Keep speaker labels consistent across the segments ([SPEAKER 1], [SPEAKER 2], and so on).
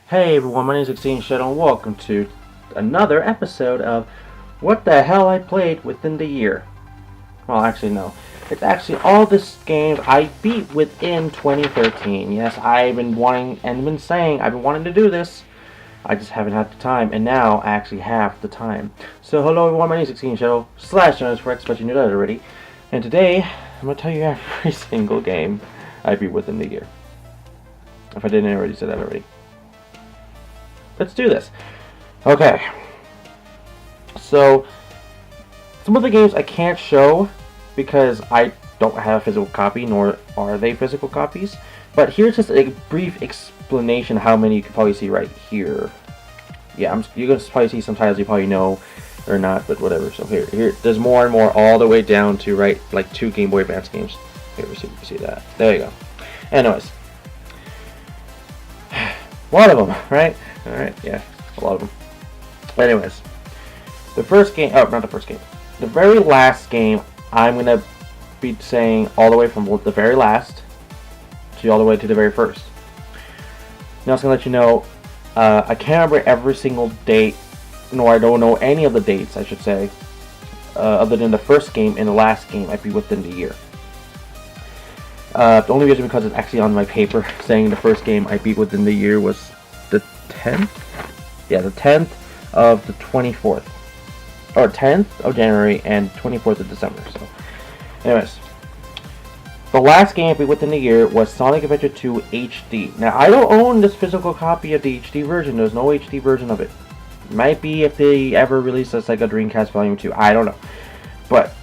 [SPEAKER 1] Hey everyone, my name is Extreme Shadow and welcome to another episode of What the Hell I Played Within the Year. Well, actually no. It's actually all the games I beat within 2013. Yes, I've been wanting and been saying I've been wanting to do this. I just haven't had the time, and now I actually have the time. So hello everyone, my name is Extreme Shadow / Jonas Rex, but you knew that already. And today, I'm going to tell you every single game I beat within the year. If I didn't already say that already. Let's do this. Okay. So, some of the games I can't show because I don't have a physical copy, nor are they physical copies. But here's just a brief explanation of how many you can probably see right here. Yeah, you're going to probably see some titles you probably know or not, but whatever. So here, there's more and more all the way down to like 2 Game Boy Advance games. Here, we see that. There you go. Anyways. A lot of them, right? Alright, yeah, a lot of them. Anyways, the first game, oh, not the first game. The very last game, I'm going to be saying all the way from the very last to all the way to the very first. Now, I was going to let you know, I can't remember every single date, nor I don't know any of the dates, I should say, other than the first game and the last game I beat within the year. The only reason because it's actually on my paper saying the first game I beat within the year was the 10th? Yeah, the 10th of the 24th. Or 10th of January and 24th of December. So, anyways. The last game I beat within the year was Sonic Adventure 2 HD. Now, I don't own this physical copy of the HD version. There's no HD version of it. Might be if they ever release a Sega Dreamcast Volume 2. I don't know. But,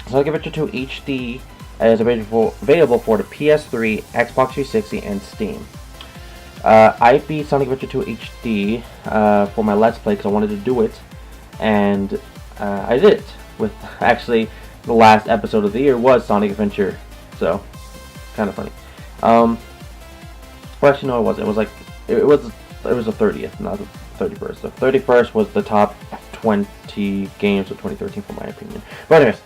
[SPEAKER 1] Sonic Adventure 2 HD is available for the PS3, Xbox 360, and Steam. I beat Sonic Adventure 2 HD for my Let's Play because I wanted to do it, and I did it. With actually the last episode of the year was Sonic Adventure, so kind of funny. Well, actually no, it wasn't. It was the 30th, not the 31st. The 31st was the top 20 games of 2013, for my opinion. But anyways.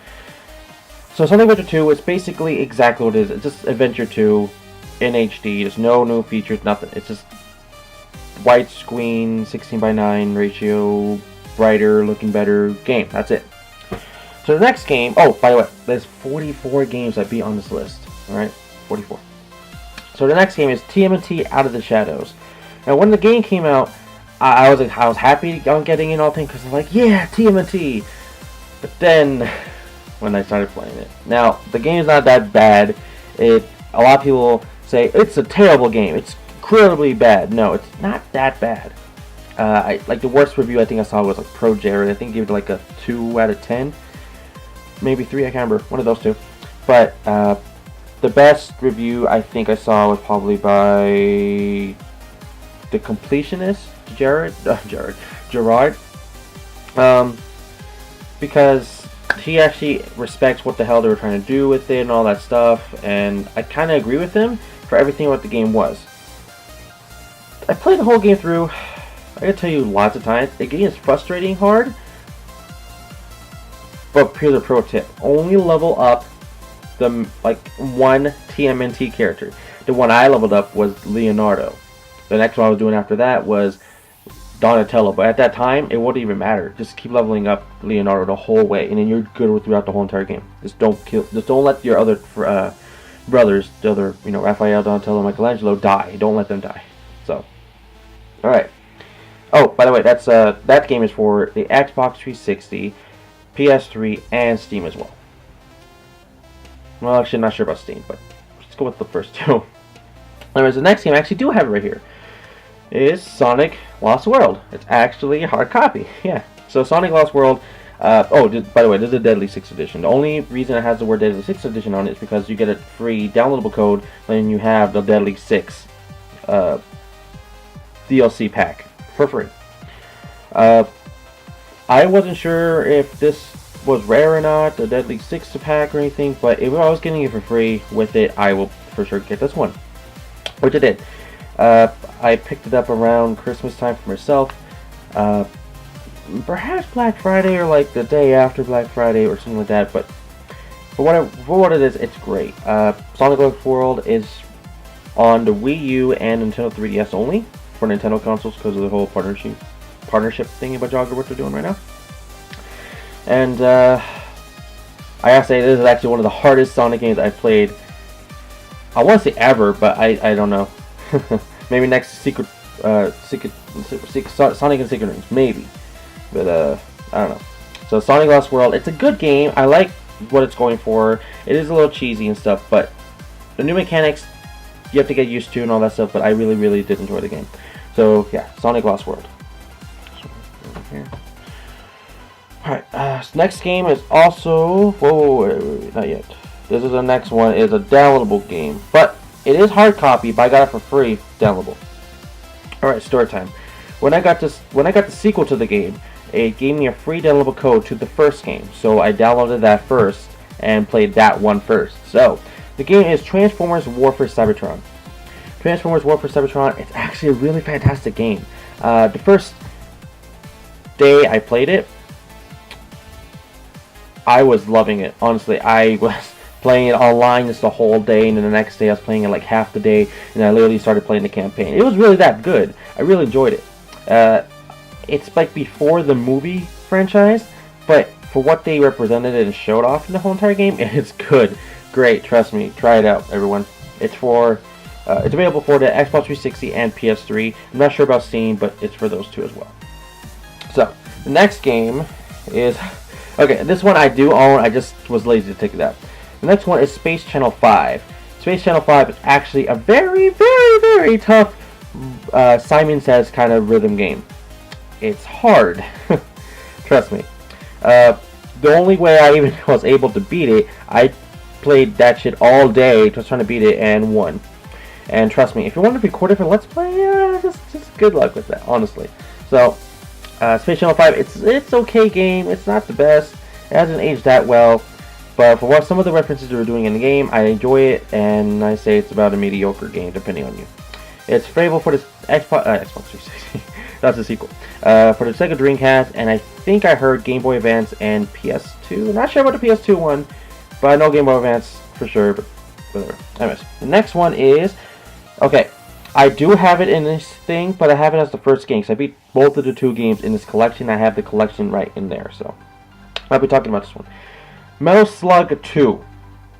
[SPEAKER 1] So Sonic Adventure 2 is basically exactly what it is. It's just Adventure 2 in HD. There's no new features, nothing. It's just widescreen, 16:9 ratio, brighter, looking better game. That's it. So the next game, oh, by the way, there's 44 games I beat on this list. Alright, 44. So the next game is TMNT Out of the Shadows. Now when the game came out, I was happy on getting in all things because I'm like, yeah, TMNT. But then when I started playing it. Now, the game is not that bad. A lot of people say it's a terrible game. It's incredibly bad. No, it's not that bad. Like the worst review I think I saw was like Pro Jared. I think he gave it like a 2 out of 10, maybe 3. I can't remember. One of those two. But the best review I think I saw was probably by the Completionist, Gerard. Because he actually respects what the hell they were trying to do with it and all that stuff, and I kind of agree with him for everything what the game was. I played the whole game through. I gotta tell you lots of times, the game is frustrating hard, but here's a pro tip. Only level up the one TMNT character. The one I leveled up was Leonardo. The next one I was doing after that was Donatello, but at that time it wouldn't even matter. Just keep leveling up Leonardo the whole way, and then you're good throughout the whole entire game. Just don't let your other brothers, the other, Raphael, Donatello, Michelangelo, die. Don't let them die. So, all right. Oh, by the way, that game is for the Xbox 360, PS3, and Steam as well. Well, actually, I'm not sure about Steam, but let's go with the first two. Anyways, the next game I actually do have it right here is Sonic Lost World. It's actually a hard copy. Yeah. So Sonic Lost World. By the way, this is a Deadly 6 edition. The only reason it has the word Deadly 6 edition on it is because you get a free downloadable code when you have the Deadly 6 DLC pack for free. I wasn't sure if this was rare or not, the Deadly 6 pack or anything, but if I was getting it for free with it, I will for sure get this one, which I did. I picked it up around Christmas time for myself. Perhaps Black Friday or like the day after Black Friday or something like that. But for what it is, it's great. Sonic Lost World is on the Wii U and Nintendo 3DS only. for Nintendo consoles because of the whole partnership thingy about Jogger what they're doing right now. And I gotta say, this is actually one of the hardest Sonic games I've played. I want to say ever, but I don't know. Maybe next Sonic and Secret Rings, maybe. But I don't know. So Sonic Lost World, it's a good game. I like what it's going for. It is a little cheesy and stuff, but the new mechanics you have to get used to and all that stuff. But I really, really did enjoy the game. So yeah, Sonic Lost World. Here. Alright, next game is also... wait, not yet. This is the next one. Is a downloadable game. But it is hard copy, but I got it for free downloadable. Alright, story time. When I got the sequel to the game, it gave me a free downloadable code to the first game. So I downloaded that first and played that one first. So, the game is Transformers War for Cybertron. Transformers War for Cybertron, it's actually a really fantastic game. The first day I played it, I was loving it. Honestly, I was playing it online just the whole day, and then the next day I was playing it like half the day, and I literally started playing the campaign. It was really that good. I really enjoyed it. It's like before the movie franchise, but for what they represented and showed off in the whole entire game, it's good. Great, trust me. Try it out, everyone. It's available for the Xbox 360 and PS3. I'm not sure about Steam, but it's for those two as well. So, the next game is... Okay, this one I do own. I just was lazy to take it out. The next one is Space Channel 5. Space Channel 5 is actually a very, very, very tough Simon Says kind of rhythm game. It's hard. Trust me. The only way I even was able to beat it, I played that shit all day just trying to beat it and won. And trust me, if you want to record it for Let's Play, yeah, just good luck with that, honestly. So, Space Channel 5, it's okay game. It's not the best. It hasn't aged that well. But for what some of the references they were doing in the game, I enjoy it, and I say it's about a mediocre game, depending on you. It's available for the Xbox 360. That's the sequel. For the Sega Dreamcast, and I think I heard Game Boy Advance and PS2. Not sure about the PS2 one, but I know Game Boy Advance for sure, but whatever. Anyways, the next one is... Okay, I do have it in this thing, but I have it as the first game, because I beat both of the two games in this collection. I have the collection right in there, so... I'll be talking about this one. Metal Slug 2.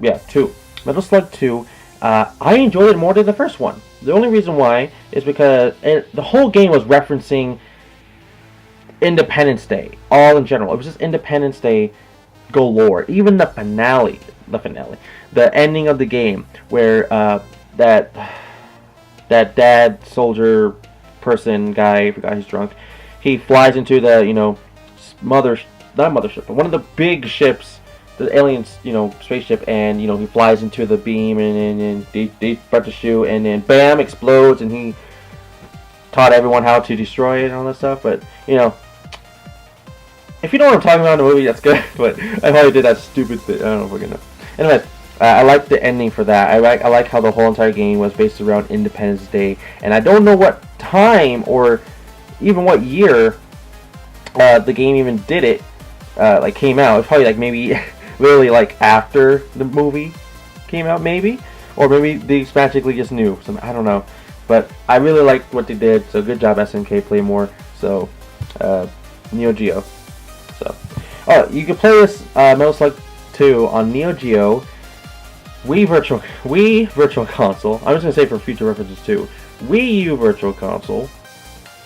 [SPEAKER 1] Yeah, 2. Metal Slug 2. I enjoyed it more than the first one. The only reason why is because the whole game was referencing Independence Day, all in general. It was just Independence Day galore. Even the finale, the ending of the game, where that dad soldier person guy, I forgot he's drunk, he flies into the not mothership, but one of the big ships, the aliens, spaceship, and he flies into the beam, and they start to shoot, and then bam, explodes, and he taught everyone how to destroy it and all that stuff. But if you know what I'm talking about in the movie, that's good. But I probably did that stupid thing. I don't know if we're gonna. Anyways, I like the ending for that. I like how the whole entire game was based around Independence Day, and I don't know what time or even what year the game even did it. Came out. It's probably maybe literally after the movie came out, maybe, or maybe they magically just knew. I don't know, but I really liked what they did. So good job, SNK. Play more. So Neo Geo. So you can play this Metal Slug 2 on Neo Geo, Wii Virtual Console. I'm just gonna say for future references too. Wii U Virtual Console,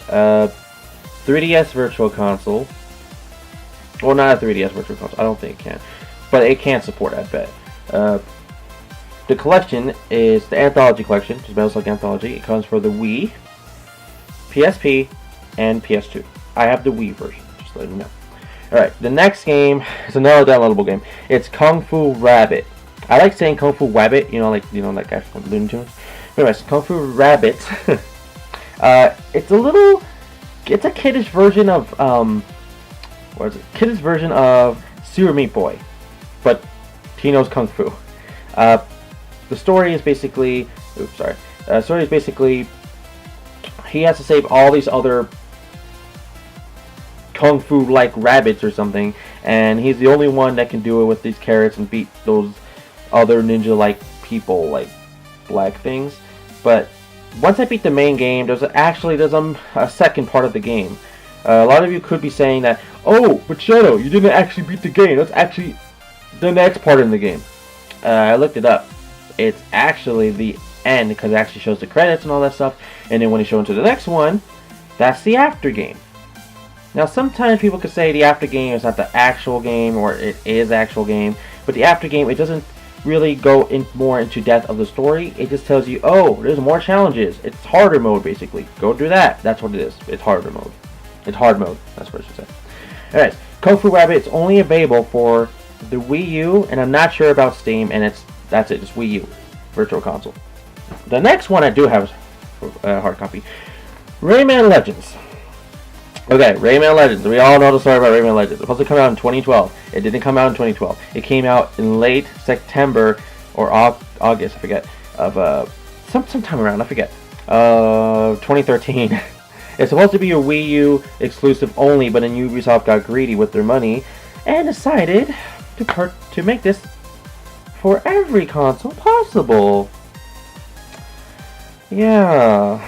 [SPEAKER 1] 3DS Virtual Console. Well, not a 3DS Virtual Console. I don't think it can. But it can support, I bet. The collection is the Anthology Collection, which is Metal Slug Anthology. It comes for the Wii, PSP, and PS2. I have the Wii version, just letting you know. Alright, the next game is another downloadable game. It's Kung Fu Rabbit. I like saying Kung Fu Wabbit, that guy from Looney Tunes. Anyways, Kung Fu Rabbit. It's a kiddish version of, what is it? Kiddish version of Super Meat Boy, but he knows Kung Fu. The story is basically, he has to save all these other Kung Fu-like rabbits or something, and he's the only one that can do it with these carrots and beat those other ninja-like people, like black things. But once I beat the main game, there's a second part of the game. A lot of you could be saying that, oh, but Shadow, you didn't actually beat the game. That's actually the next part in the game. I looked it up. It's actually the end, because it actually shows the credits and all that stuff. And then when you show into the next one, that's the after game. Now, sometimes people could say the after game is not the actual game, or it is actual game. But the after game, it doesn't really go in more into depth of the story. It just tells you, oh, there's more challenges. It's harder mode, basically. Go do that. That's what it is. It's harder mode. It's hard mode. That's what I should say. Alright, Kung Fu Rabbit. It's only available for the Wii U, and I'm not sure about Steam, and that's it. It's Wii U. Virtual Console. The next one I do have a hard copy. Rayman Legends. Okay, Rayman Legends. We all know the story about Rayman Legends. It was supposed to come out in 2012. It didn't come out in 2012. It came out in late September or August, I forget, of sometime around, I forget, 2013. It's supposed to be a Wii U exclusive only, but then Ubisoft got greedy with their money and decided to make this for every console possible. Yeah.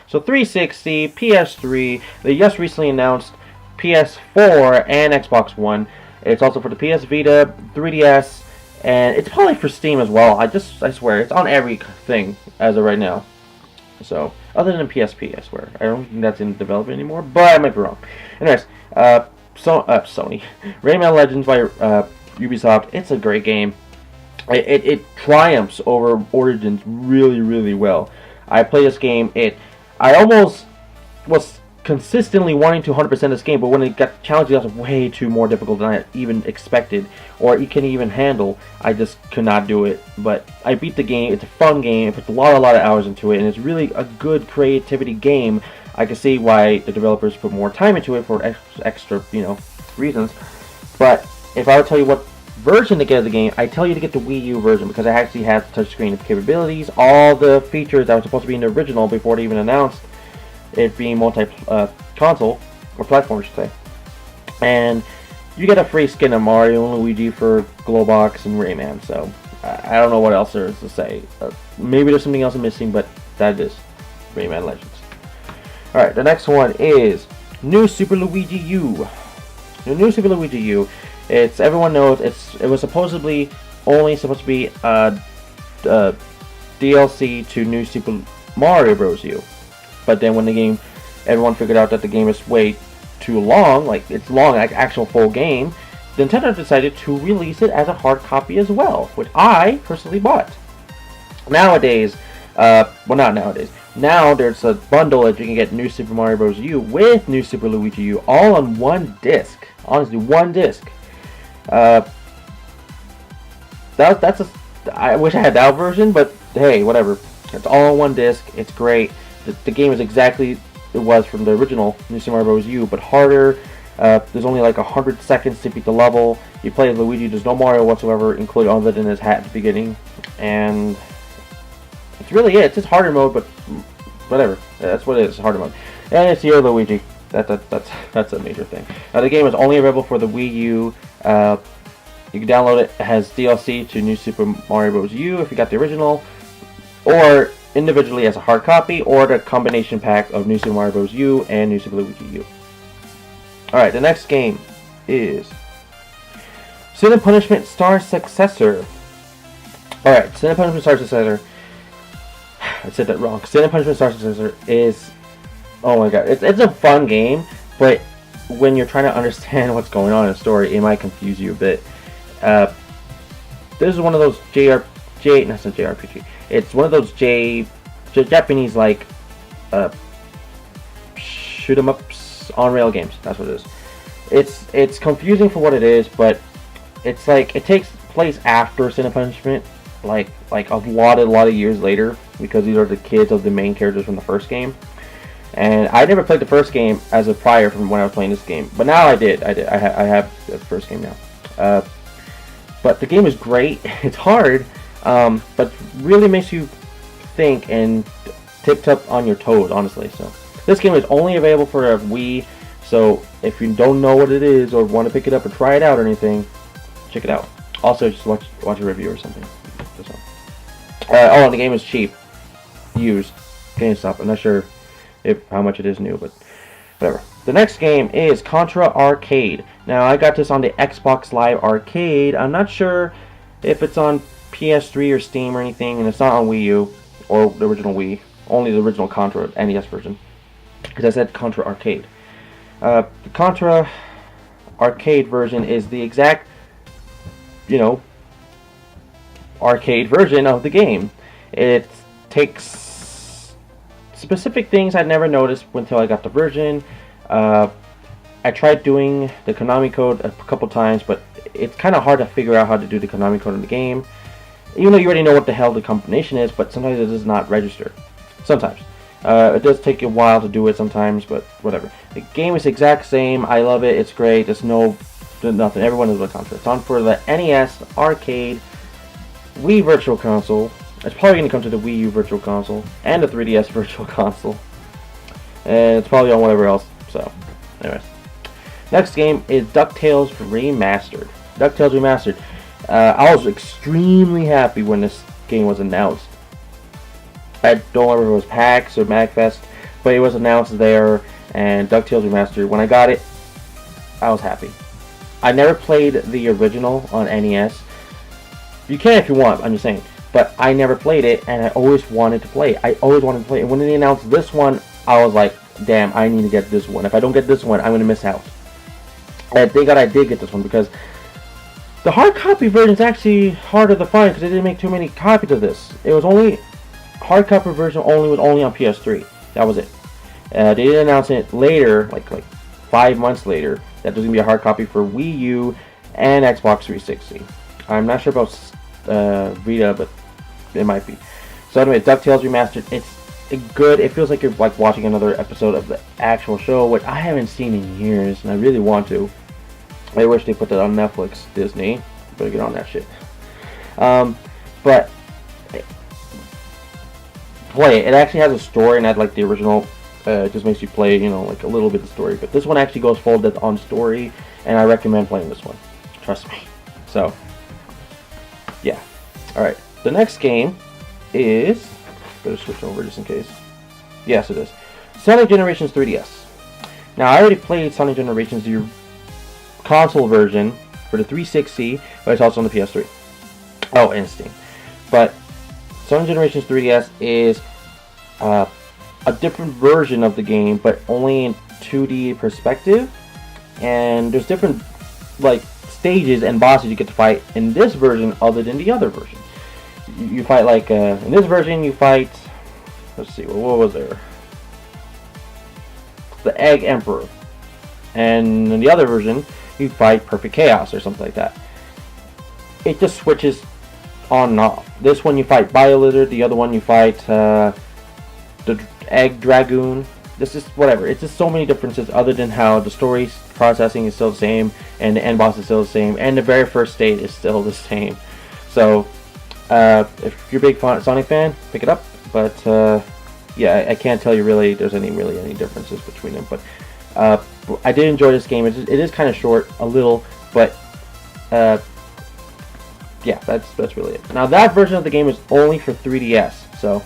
[SPEAKER 1] So 360, PS3, they just recently announced PS4 and Xbox One. It's also for the PS Vita, 3DS, and it's probably for Steam as well. I swear, it's on everything as of right now. So, other than PSP, I swear. I don't think that's in development anymore, but I might be wrong. Anyways, Sony. Rayman Legends by Ubisoft. It's a great game. It triumphs over Origins really, really well. I play this game, I almost was consistently wanting to 100% this game, but when it got challenges that was way too more difficult than I even expected, or you can even handle, I just could not do it. But I beat the game. It's a fun game. It puts a lot of hours into it, and it's really a good creativity game. I can see why the developers put more time into it for extra, reasons. But if I were to tell you what version to get of the game, I tell you to get the Wii U version, because it actually has touchscreen capabilities, all the features that were supposed to be in the original before they even announced it being multi-console, or platform, I should say. And you get a free skin of Mario and Luigi for Globox and Rayman, so I don't know what else there is to say. Maybe there's something else I'm missing, but that is Rayman Legends. Alright, the next one is New Super Luigi U. The New Super Luigi U. Everyone knows it was supposedly only supposed to be DLC to New Super Mario Bros. U. But then when everyone figured out that the game is way too long, like it's long, like actual full game, Nintendo decided to release it as a hard copy as well, which I personally bought. Nowadays, well, not nowadays. Now there's a bundle that you can get New Super Mario Bros. U with New Super Luigi U all on one disc. Honestly, one disc. I wish I had that version, but hey, whatever. It's all on one disc. It's great. The game is exactly it was from the original New Super Mario Bros. U, but harder. There's only like 100 seconds to beat the level. You play as Luigi. There's no Mario whatsoever, including other than his hat at the beginning, and it's really it. It's just harder mode, but whatever. That's what it is. Harder mode, and it's your Luigi. That's a major thing. Now the game is only available for the Wii U. You can download it. It has DLC to New Super Mario Bros. U if you got the original, or individually as a hard copy, or the combination pack of New Super Mario Bros. U and New Super Luigi U. Alright, the next game is Sin and Punishment Star Successor. Alright, Sin and Punishment Star Successor. I said that wrong. Sin and Punishment Star Successor is, oh my god, it's a fun game, but when you're trying to understand what's going on in the story, it might confuse you a bit. This is one of those that's not JRPG. It's one of those Japanese like shoot 'em ups on rail games. That's what it is. It's confusing for what it is, but it's like it takes place after Sin and Punishment, like a lot of years later, because these are the kids of the main characters from the first game. And I never played the first game as a prior from when I was playing this game, but now I did. I have the first game now. But the game is great. It's hard, but really makes you think and tip on your toes, honestly. So this game is only available for a Wii. So if you don't know what it is or want to pick it up or try it out or anything, check it out. Also, just watch a review or something. And the game is cheap, used, GameStop. I'm not sure how much it is new, but whatever. The next game is Contra Arcade. Now, I got this on the Xbox Live Arcade. I'm not sure if it's on PS3 or Steam or anything, and it's not on Wii U or the original Wii. Only the original Contra NES version, because I said Contra Arcade. The Contra Arcade version is the exact, arcade version of the game. It takes specific things I'd never noticed until I got the version. I tried doing the Konami code a couple times, but it's kind of hard to figure out how to do the Konami code in the game. Even though you already know what the hell the combination is, but sometimes it does not register. Sometimes. It does take a while to do it sometimes, but whatever. The game is the exact same. I love it. It's great. There's nothing. Everyone knows what Contra. It's on for the NES, Arcade, Wii Virtual Console. It's probably going to come to the Wii U Virtual Console and the 3DS Virtual Console. And it's probably on whatever else. So, anyways. Next game is DuckTales Remastered. DuckTales Remastered. I was extremely happy when this game was announced. I don't remember if it was PAX or MagFest, but it was announced there, and DuckTales Remastered. When I got it, I was happy. I never played the original on NES. You can if you want, I'm just saying. But I never played it, and I always wanted to play it. And when they announced this one, I was like, damn, I need to get this one. If I don't get this one, I'm going to miss out. And thank God I did get this one, because the hard copy version is actually harder to find, because they didn't make too many copies of this. It was only... hard copy version was only on PS3. That was it. They didn't announce it later, like 5 months later, that there's going to be a hard copy for Wii U and Xbox 360. I'm not sure about Vita, but it might be. So anyway, DuckTales Remastered. It's good. It feels like you're like watching another episode of the actual show, which I haven't seen in years, and I really want to. I wish they put that on Netflix, Disney. Better get on that shit. But play it. It actually has a story, not like the original. It just makes you play, like a little bit of story. But this one actually goes full depth on story, and I recommend playing this one. Trust me. So, yeah. Alright. The next game is... better switch over just in case. Yes, it is. Sonic Generations 3DS. Now, I already played Sonic Generations, the console version for the 360, but it's also on the PS3. Oh, and Steam. But Sonic Generations 3DS is a different version of the game, but only in 2D perspective. And there's different stages and bosses you get to fight in this version other than the other version. You fight in this version you fight, let's see, what was there? The Egg Emperor. And in the other version you fight Perfect Chaos or something like that. It just switches on and off. This one you fight Biolizard, the other one you fight the Egg Dragoon. This is whatever. It's just so many differences other than how the story processing is still the same, and the end boss is still the same, and the very first state is still the same. So, if you're a big Sonic fan, pick it up. But yeah, I can't tell you really there's any differences between them. But I did enjoy this game. It is kind of short, a little, but yeah, that's really it. Now that version of the game is only for 3DS, so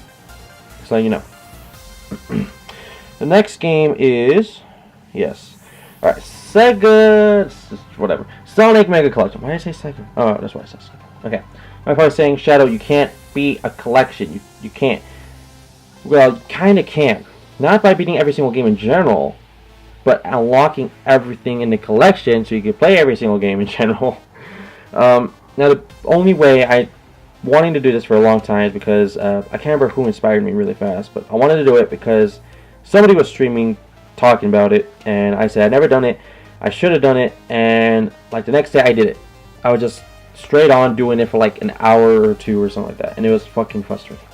[SPEAKER 1] you know. The next game is, yes, all right, Sega, whatever, Sonic Mega Collection. Why did I say Sega? Oh, that's why I said Sega. Okay, my father was saying, Shadow, you can't beat a collection. You can't. Well, you kind of can. Not by beating every single game in general, but unlocking everything in the collection so you can play every single game in general. Now, the only way I wanting to do this for a long time is because I can't remember who inspired me really fast, but I wanted to do it because somebody was streaming, talking about it, and I said I'd never done it. I should have done it, and like the next day I did it. I was just straight on doing it for like an hour or two or something like that, and it was fucking frustrating.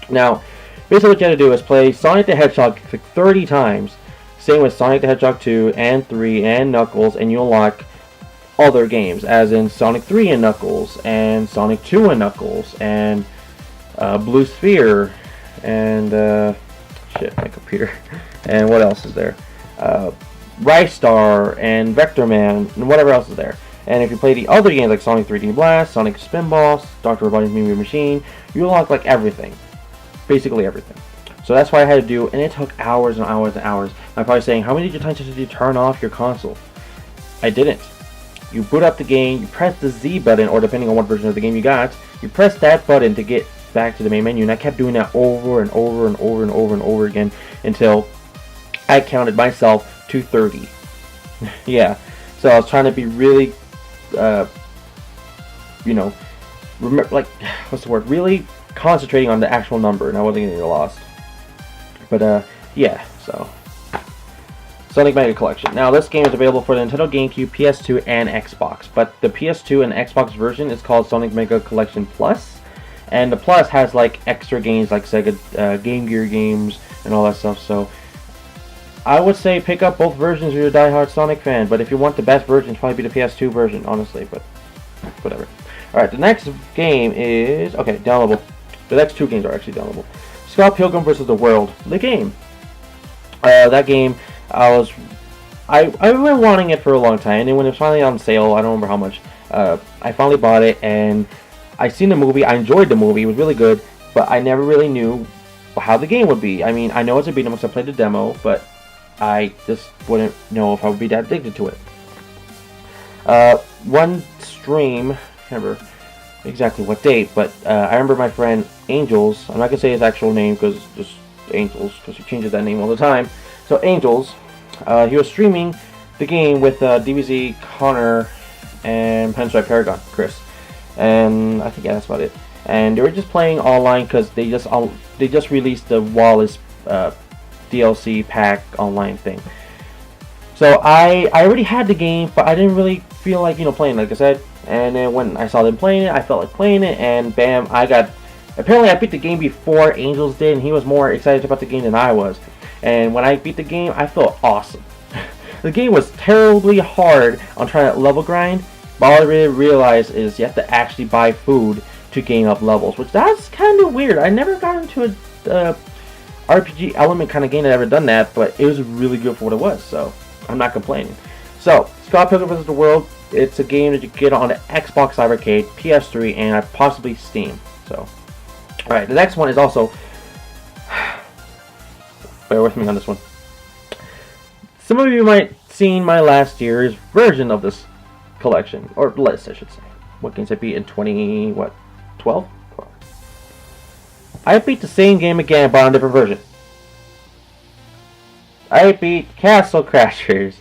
[SPEAKER 1] Now, basically what you have to do is play Sonic the Hedgehog like 30 times. Same with Sonic the Hedgehog 2 and 3 and Knuckles, and you unlock other games, as in Sonic 3 and Knuckles, and Sonic 2 and Knuckles, and Blue Sphere, and shit, my computer, and what else is there? Rice Star, and Vector Man, and whatever else is there. And if you play the other games like Sonic 3D Blast, Sonic Spinball, Dr. Robotnik's Mean Green Machine, you unlock like everything. Basically everything. So that's what I had to do, and it took hours and hours and hours. I'm probably saying, how many times did you turn off your console? I didn't. You boot up the game, you press the Z button, or depending on what version of the game you got, you press that button to get back to the main menu, and I kept doing that over and over and over and over and over again until I counted myself to 30. Yeah, so I was trying to be really, you know, remember, like, what's the word? Really concentrating on the actual number, and I wasn't getting lost. But yeah, so Sonic Mega Collection. Now this game is available for the Nintendo GameCube, PS2, and Xbox. But the PS2 and Xbox version is called Sonic Mega Collection Plus, and the Plus has like extra games like Sega Game Gear games and all that stuff. So I would say pick up both versions if you're a diehard Sonic fan. But if you want the best version, it'd probably be the PS2 version, honestly. But whatever. All right, the next game is downloadable. The next two games are actually downloadable. Scott Pilgrim vs. the World, the game. That game, I've been wanting it for a long time, and when it was finally on sale, I don't remember how much, I finally bought it, and I seen the movie. I enjoyed the movie. It was really good, but I never really knew how the game would be. I mean, I know it's a beat 'em up, so I played the demo, but I just wouldn't know if I would be that addicted to it. One stream, I can't remember exactly what date, but I remember my friend Angels, I'm not going to say his actual name because it's just Angels, because he changes that name all the time. So Angels, he was streaming the game with DBZ, Connor, and Pinstripe Paragon, Chris. And I think that's about it. And they were just playing online because they just released the Wallace DLC pack online thing. So I already had the game, but I didn't really feel like, playing, like I said. And then when I saw them playing it, I felt like playing it, and bam, apparently I beat the game before Angels did, and he was more excited about the game than I was. And when I beat the game, I felt awesome. The game was terribly hard on trying to level grind, but all I really realized is you have to actually buy food to gain up levels, which that's kind of weird. I never got into a RPG element kind of game that ever done that, but it was really good for what it was, so I'm not complaining. So, Scott Pilgrim vs. the World, it's a game that you get on the Xbox Live Arcade, PS3, and possibly Steam. So, alright, the next one is also, bear with me on this one. Some of you might have seen my last year's version of this collection, or list, I should say. What games I beat in 12? I beat the same game again, but on a different version. I beat Castle Crashers.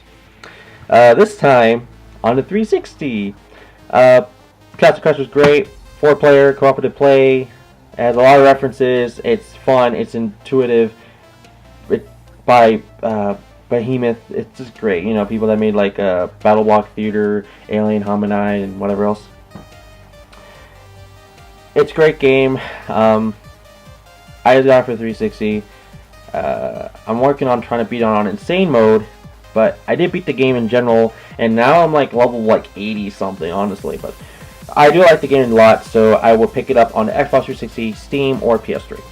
[SPEAKER 1] This time on the 360. Castle Crashers was great. 4-player cooperative play. It has a lot of references. It's fun. It's intuitive. By Behemoth. It's just great. People that made like Battle Block Theater, Alien Hominide, and whatever else. It's a great game. I just got it for 360. I'm working on trying to beat it on Insane mode, but I did beat the game in general, and now I'm like level 80 something, honestly. But I do like the game a lot, so I will pick it up on the Xbox 360, Steam, or PS3.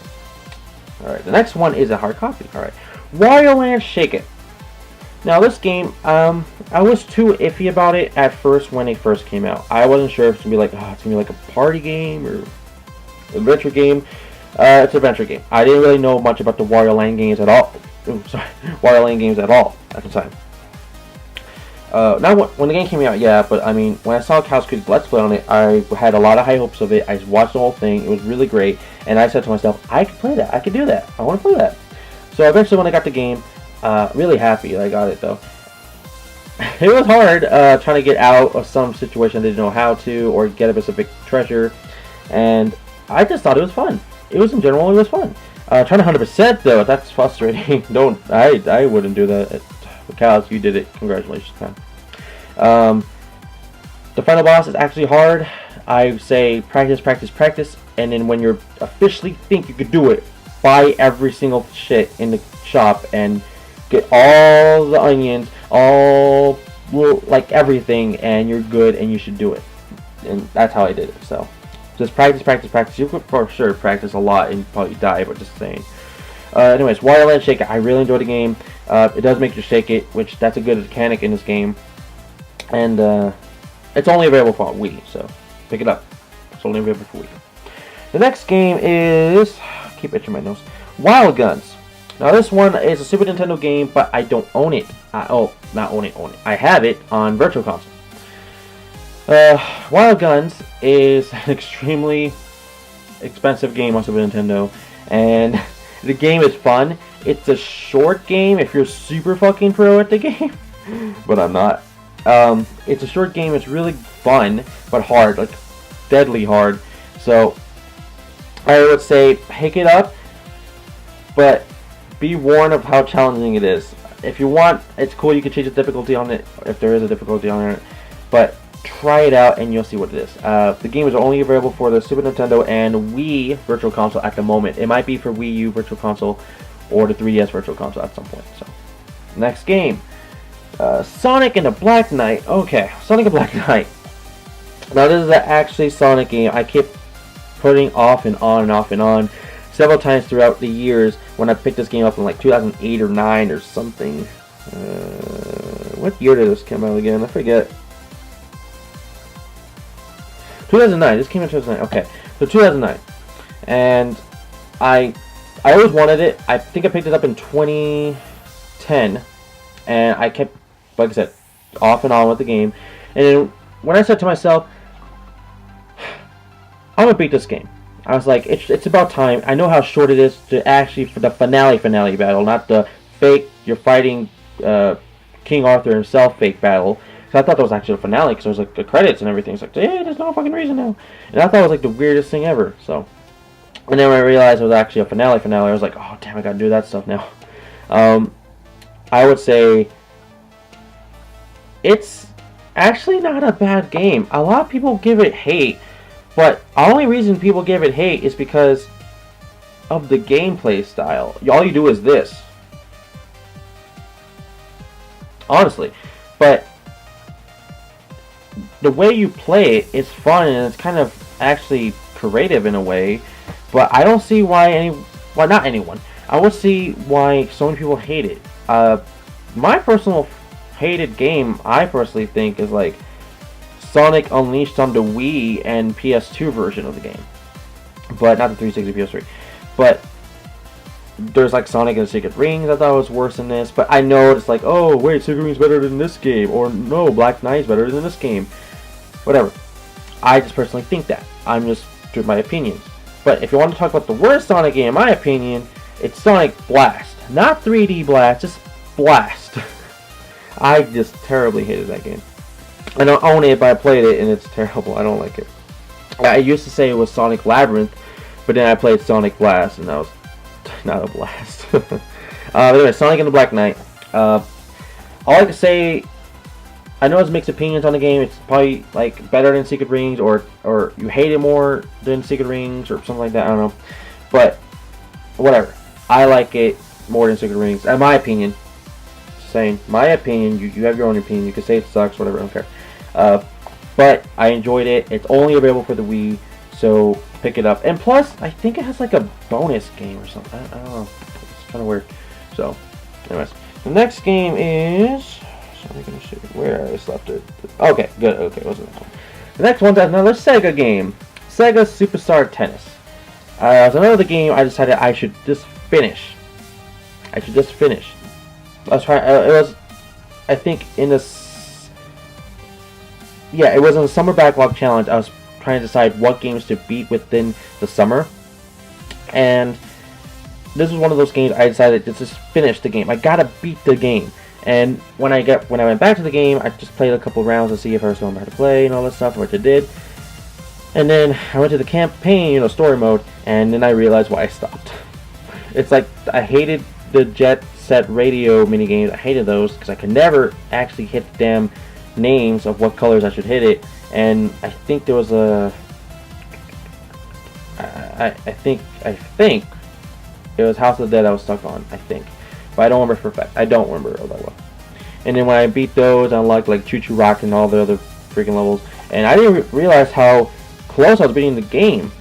[SPEAKER 1] Alright, the next one is a hard copy. Alright, Wario Land Shake It. Now this game, I was too iffy about it at first when it first came out. I wasn't sure if it's gonna be like a party game or adventure game. It's an adventure game. I didn't really know much about the Wario Land games at all. Wario Land games at all at the time. Now when the game came out, yeah, but I mean, when I saw Chaos Creed's Let's Play on it, I had a lot of high hopes of it. I watched the whole thing. It was really great, and I said to myself, I could play that. I could do that. I want to play that. So eventually, when I got the game, really happy that I got it though. It was hard trying to get out of some situation I didn't know how to, or get a specific treasure, and I just thought it was fun. It was, in general, it was fun. Trying to 100% though, that's frustrating. I wouldn't do that. Chaos, you did it. Congratulations, man. The final boss is actually hard. I say practice, practice, practice, and then when you officially think you could do it, buy every single shit in the shop and get all the onions, everything, and you're good and you should do it. And that's how I did it, so. Just practice, practice, practice. You could for sure practice a lot and probably die, but just saying. Anyways, Wario Land Shake It. I really enjoyed the game. It does make you shake it, which that's a good mechanic in this game. And It's only available for Wii, so pick it up. It's only available for Wii. The next game is, keep itching my nose, Wild Guns. Now this one is a Super Nintendo game, but I don't own it. Not own it. I have it on Virtual Console. Wild Guns is an extremely expensive game on Super Nintendo, and the game is fun. It's a short game if you're super fucking pro at the game, but I'm not. It's a short game. It's really fun, but hard, like deadly hard. So I would say pick it up, but be warned of how challenging it is. If you want, it's cool. You can change the difficulty on it if there is a difficulty on it, but try it out and you'll see what it is. The game is only available for the Super Nintendo and Wii Virtual Console at the moment. It might be for Wii U Virtual Console or the 3DS Virtual Console at some point. So, next game, Sonic and the Black Knight. Okay, Sonic and Black Knight. Now this is actually Sonic game I kept putting off and on and off and on several times throughout the years when I picked this game up in like 2008 or 9 or something. What year did this come out again? I forget. 2009. This came in 2009. Okay, so 2009, and I always wanted it. I think I picked it up in 2010, and I kept, like I said, off and on with the game. And then when I said to myself, I'm gonna beat this game, I was like, it's about time. I know how short it is to actually for the finale battle, not the fake. You're fighting King Arthur himself fake battle. So I thought that was actually a finale because there was like the credits and everything. It's like, hey, there's no fucking reason now. And I thought it was like the weirdest thing ever. So, and then when I realized it was actually a finale, I was like, oh damn, I gotta do that stuff now. I would say it's actually not a bad game. A lot of people give it hate, but the only reason people give it hate is because of the gameplay style. All you do is this, honestly, but the way you play it is fun and it's kind of actually creative in a way, but I don't see why not anyone. I would see why so many people hate it. My personal hated game, I personally think, is like Sonic Unleashed on the Wii and PS2 version of the game, but not the 360 PS3. But there's like Sonic and Secret Rings. I thought it was worse than this, but I know it's like, oh wait, Secret Rings better than this game, or no, Black Knight's better than this game. Whatever. I just personally think that. I'm just doing my opinions. But if you want to talk about the worst Sonic game, in my opinion, it's Sonic Blast. Not 3D Blast, just Blast. I just terribly hated that game. I don't own it, but I played it, and it's terrible. I don't like it. I used to say it was Sonic Labyrinth, but then I played Sonic Blast, and that was not a blast. Anyway, Sonic and the Black Knight. All I can say, I know it's mixed opinions on the game. It's probably like better than Secret Rings, or you hate it more than Secret Rings, or something like that. I don't know, but whatever. I like it more than Secret Rings, in my opinion. Just saying, my opinion. You have your own opinion. You can say it sucks, whatever. I don't care. But I enjoyed it. It's only available for the Wii, so pick it up. And plus, I think it has like a bonus game or something. I don't know. It's kind of weird. So, anyways, the next game is. Where I just left it. Okay, good. Okay, wasn't that one. The next one's another Sega game, Sega Superstar Tennis. It's another game I decided I should just finish. I was trying. It was, I think, in this. Yeah, it was in the Summer Backlog Challenge. I was trying to decide what games to beat within the summer, and this was one of those games I decided to just finish the game. I gotta beat the game. And when I went back to the game, I just played a couple rounds to see if I was going back to play and all that stuff, which I did. And then I went to the campaign, story mode, and then I realized why I stopped. It's like I hated the Jet Set Radio minigames. I hated those because I could never actually hit the damn names of what colors I should hit it. And I think there was a. I think it was House of the Dead I was stuck on. I think. But I don't remember for a fact. I don't remember that well. And then when I beat those, I unlocked like Choo Choo Rock and all the other freaking levels. And I didn't realize how close I was beating the game.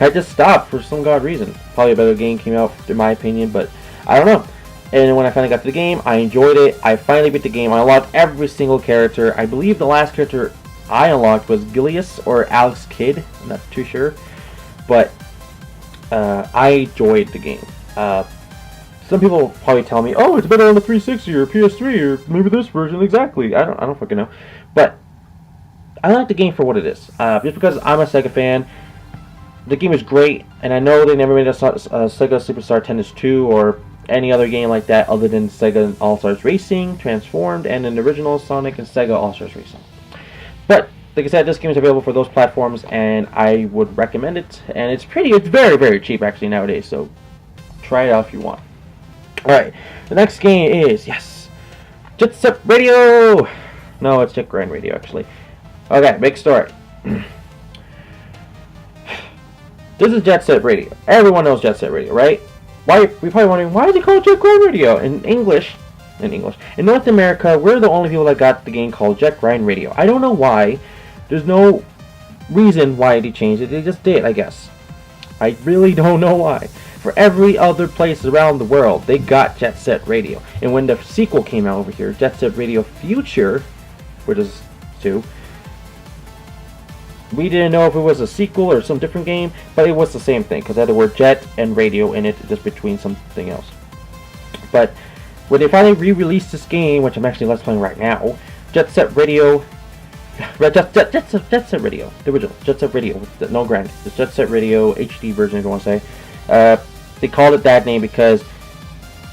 [SPEAKER 1] I just stopped for some god reason. Probably a better game came out, in my opinion, but I don't know. And when I finally got to the game, I enjoyed it. I finally beat the game. I unlocked every single character. I believe the last character I unlocked was Gilius or Alex Kidd. I'm not too sure, but I enjoyed the game. Some people will probably tell me, "Oh, it's better on the 360 or PS3 or maybe this version." Exactly. I don't fucking know, but I like the game for what it is. Just because I'm a Sega fan, the game is great, and I know they never made a Sega Superstar Tennis 2 or any other game like that other than Sega All-Stars Racing, Transformed, and an original Sonic and Sega All-Stars Racing. But like I said, this game is available for those platforms, and I would recommend it. And it's very, very cheap actually nowadays. So try it out if you want. All right, the next game is Jet Set Radio. No, it's Jet Grind Radio actually. Okay, big story. This is Jet Set Radio. Everyone knows Jet Set Radio, right? Why? You're probably wondering, why is it called Jet Grind Radio? In North America, we're the only people that got the game called Jet Grind Radio. I don't know why. There's no reason why they changed it. They just did, I guess. I really don't know why. For every other place around the world, they got Jet Set Radio. And when the sequel came out over here, Jet Set Radio Future, which is 2, we didn't know if it was a sequel or some different game, but it was the same thing, because it had the word Jet and Radio in it, just between something else. But when they finally re-released this game, which I'm actually Let's Playing right now, Jet Set Radio, Jet Set Radio, the original, Jet Set Radio, no grind, the Jet Set Radio HD version if you want to say, they called it that name because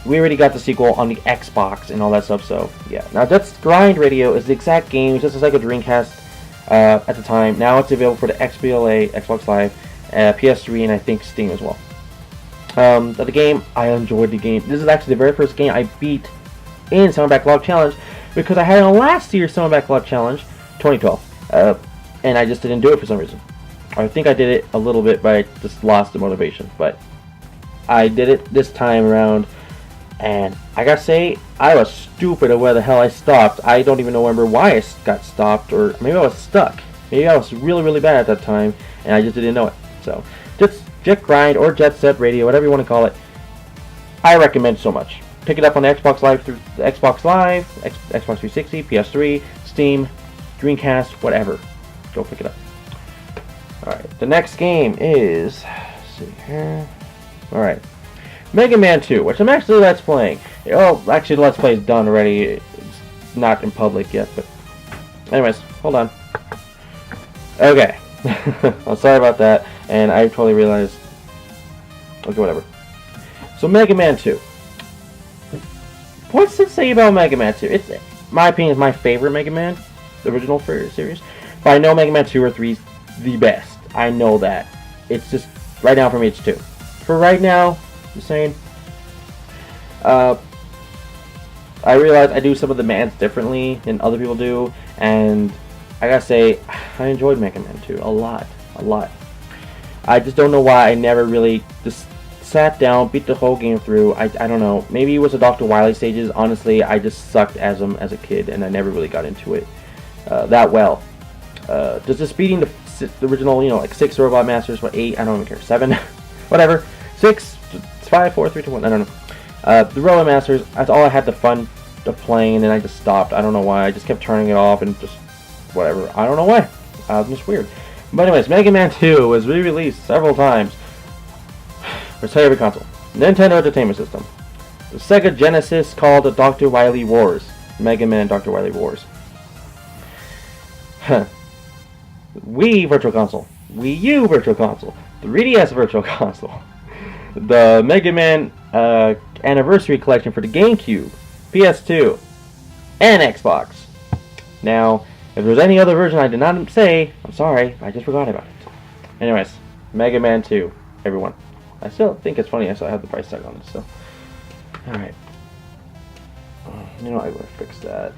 [SPEAKER 1] we already got the sequel on the Xbox and all that stuff, so yeah. Now Jet Grind Radio is the exact game, it's just like a Dreamcast at the time. Now it's available for the XBLA, Xbox Live, PS3, and I think Steam as well. The game, I enjoyed the game. This is actually the very first game I beat in Summer Backlog Challenge because I had it on last year's Summer Backlog Challenge, 2012, and I just didn't do it for some reason. I think I did it a little bit, but I just lost the motivation. But I did it this time around, and I gotta say, I was stupid at where the hell I stopped. I don't even remember why I got stopped, or maybe I was stuck. Maybe I was really, really bad at that time, and I just didn't know it. So, just Jet Grind or Jet Set Radio, whatever you want to call it, I recommend so much. Pick it up on the Xbox Live, Xbox 360, PS3, Steam, Dreamcast, whatever. Go pick it up. Alright, the next game is, let's see here. Alright, Mega Man 2, which I'm actually Let's Playing. Oh, actually the Let's Play is done already. It's not in public yet, but anyways, hold on. Okay. I'm sorry about that, and I totally realized. Okay, whatever. So Mega Man 2. What's to say about Mega Man 2? It's, my opinion, is my favorite Mega Man, the original series. But I know Mega Man 2 or 3 is the best. I know that. It's just, right now for me it's 2. For right now, just saying. I realize I do some of the mans differently than other people do, and I gotta say, I enjoyed Mega Man 2 a lot. I just don't know why I never really just sat down, beat the whole game through. I don't know. Maybe it was the Dr. Wily stages. Honestly, I just sucked as him as a kid, and I never really got into it that well. Just beating the original, like 6 Robot Masters, 8, I don't even care, 7, whatever, 6, 5, 4, 3, 2, 1, I don't know. The Robot Masters, that's all I had the fun of playing, and then I just stopped. I don't know why. I just kept turning it off and just whatever. I don't know why. It's just weird. But anyways, Mega Man 2 was re-released several times for every console. Nintendo Entertainment System. The Sega Genesis called the Dr. Wily Wars. Mega Man Dr. Wily Wars. Wii Virtual Console. Wii U Virtual Console. 3DS Virtual Console. The Mega Man Anniversary Collection for the GameCube, PS2, and Xbox. Now, if there's any other version I did not say, I'm sorry, I just forgot about it. Anyways, Mega Man 2, everyone. I still think it's funny I still have the price tag on it, so. Alright. You know, I'm going to fix that.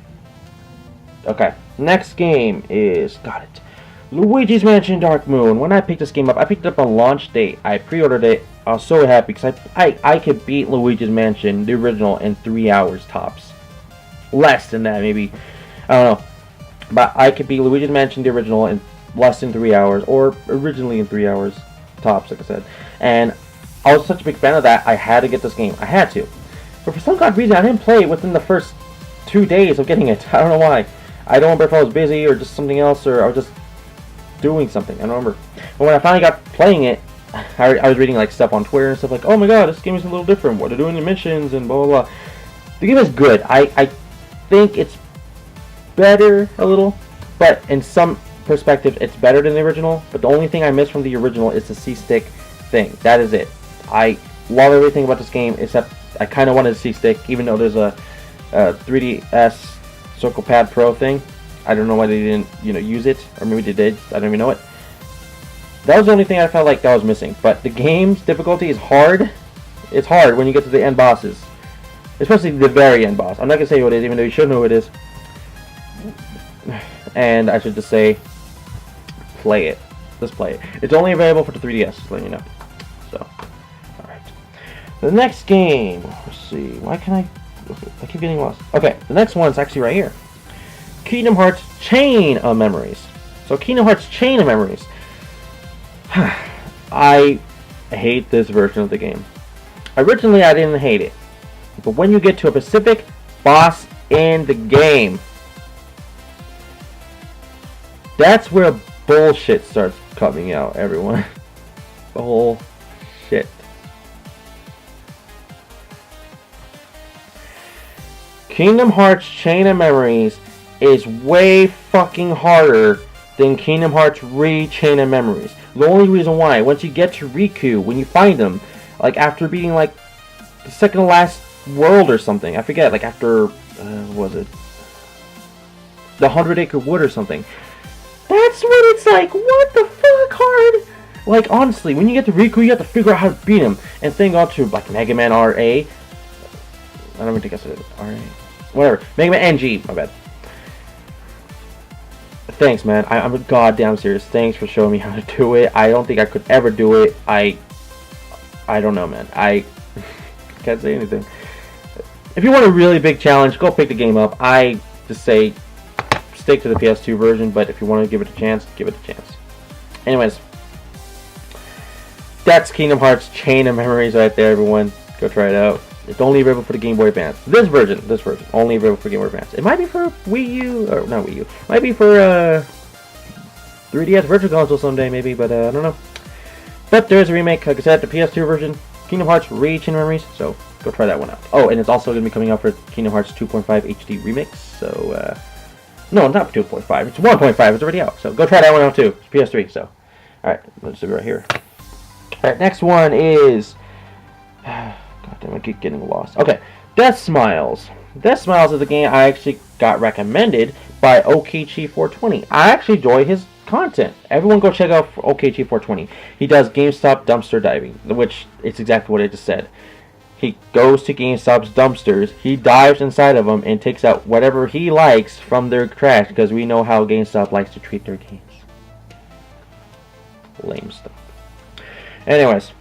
[SPEAKER 1] Okay, next game is, got it, Luigi's Mansion Dark Moon. When I picked this game up, I picked it up on launch date. I pre-ordered it. I was so happy because I could beat Luigi's Mansion, the original, in 3 hours tops. Less than that, maybe. I don't know. But I could beat Luigi's Mansion, the original, in less than 3 hours, or originally in 3 hours tops, like I said. And I was such a big fan of that, I had to get this game. I had to. But for some god reason, I didn't play it within the first 2 days of getting it. I don't know why. I don't remember if I was busy or just something else, or I was just doing something. I don't remember. But when I finally got playing it, I was reading like stuff on Twitter and stuff like, oh my god, this game is a little different. What are doing in missions and blah blah blah. The game is good. I think it's better a little, but in some perspective, it's better than the original. But the only thing I miss from the original is the C-stick thing. That is it. I love everything about this game, except I kind of wanted a C-stick, even though there's a 3DS Circle Pad Pro thing. I don't know why they didn't, use it, or maybe they did. I don't even know it. That was the only thing I felt like that was missing. But the game's difficulty is hard. It's hard when you get to the end bosses, especially the very end boss. I'm not gonna say what it is, even though you should know who it is. And I should just say, play it. Just play it. It's only available for the 3DS, just letting you know. So, alright. The next game, let's see. Why can I keep getting lost. Okay, the next one's actually right here. Kingdom Hearts Chain of Memories. So, Kingdom Hearts Chain of Memories. I hate this version of the game. Originally, I didn't hate it. But when you get to a specific boss in the game, that's where bullshit starts coming out, everyone. Bullshit. Kingdom Hearts Chain of Memories is way fucking harder than Kingdom Hearts Chain of Memories. The only reason why, once you get to Riku, when you find him, like after beating like the second to last world or something, I forget, like after, what was it? The 100 Acre Wood or something. That's what it's like. What the fuck hard? Like, honestly, when you get to Riku, you have to figure out how to beat him. And then go to, like, Mega Man RA. I don't even think I said it. RA. Whatever. Mega Man NG. My bad. Thanks, man. I'm goddamn serious. Thanks for showing me how to do it. I don't think I could ever do it. I don't know, man. I can't say anything. If you want a really big challenge, go pick the game up. I just say stick to the PS2 version, but if you want to give it a chance, give it a chance. Anyways, that's Kingdom Hearts Chain of Memories right there, everyone. Go try it out. It's only available for the Game Boy Advance. This version, only available for Game Boy Advance. It might be for Wii U, or not Wii U. It might be for 3DS Virtual Console someday, maybe, but I don't know. But there is a remake, like I said, the PS2 version, Kingdom Hearts Chain of Memories. So go try that one out. Oh, and it's also going to be coming out for Kingdom Hearts 2.5 HD Remix. So no, not 2.5. It's 1.5. It's already out. So go try that one out too. It's PS3. So all right, let's do it right here. All right, next one is. God damn, I keep getting lost. Okay, Death Smiles. Death Smiles is a game I actually got recommended by OKG420. I actually enjoy his content. Everyone go check out OKG420. He does GameStop dumpster diving, which is exactly what I just said. He goes to GameStop's dumpsters, he dives inside of them, and takes out whatever he likes from their trash, because we know how GameStop likes to treat their games. Lame stuff. Anyways,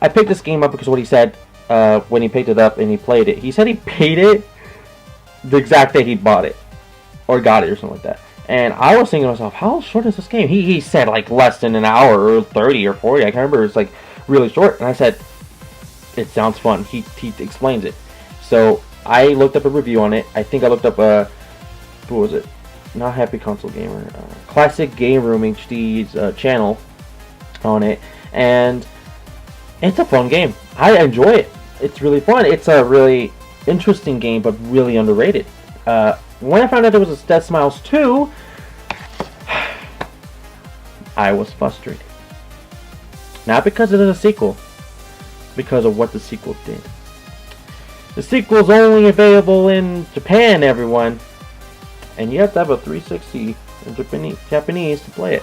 [SPEAKER 1] I picked this game up because of what he said when he picked it up and he played it. He said he paid it the exact day he bought it, or got it, or something like that. And I was thinking to myself, how short is this game? He said like less than an hour, or 30 or 40. I can't remember. It's like really short. And I said, it sounds fun. He explains it. So I looked up a review on it. I think I looked up what was it? Not Happy Console Gamer. Classic Game Room HD's channel on it. And it's a fun game. I enjoy it. It's really fun. It's a really interesting game, but really underrated. When I found out there was a Death Smiles 2, I was frustrated. Not because it is a sequel, because of what the sequel did. The sequel is only available in Japan, everyone, and you have to have a 360 in Japanese to play it.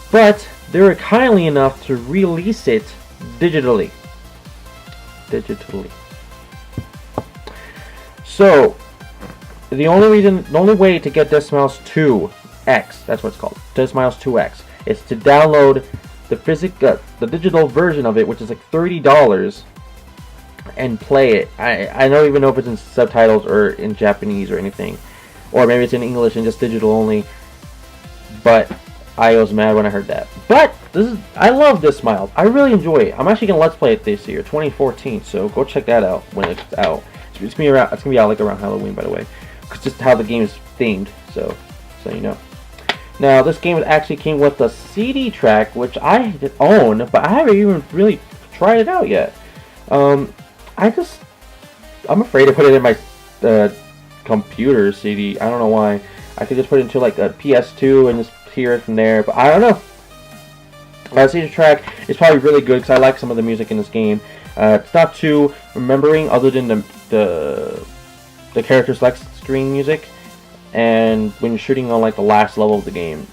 [SPEAKER 1] But they were kindly enough to release it digitally. So the only way to get Death Smiles 2X, that's what it's called, Death Smiles 2X, is to download the digital version of it, which is like $30, and play it. I don't even know if it's in subtitles or in Japanese or anything, or maybe it's in English and just digital only. But I was mad when I heard that. But I love Death Smiles. I really enjoy it. I'm actually gonna Let's Play it this year, 2014. So go check that out when it's out. It's gonna be out like around Halloween, by the way. just how the game is themed. So you know. Now, this game actually came with a CD track, which I own, but I haven't even really tried it out yet. I'm afraid to put it in my computer CD. I don't know why. I could just put it into like a PS2 and just hear it from there, but I don't know. The CD track is probably really good because I like some of the music in this game. It's not too remembering other than the character select screen music. And when you're shooting on like the last level of the game,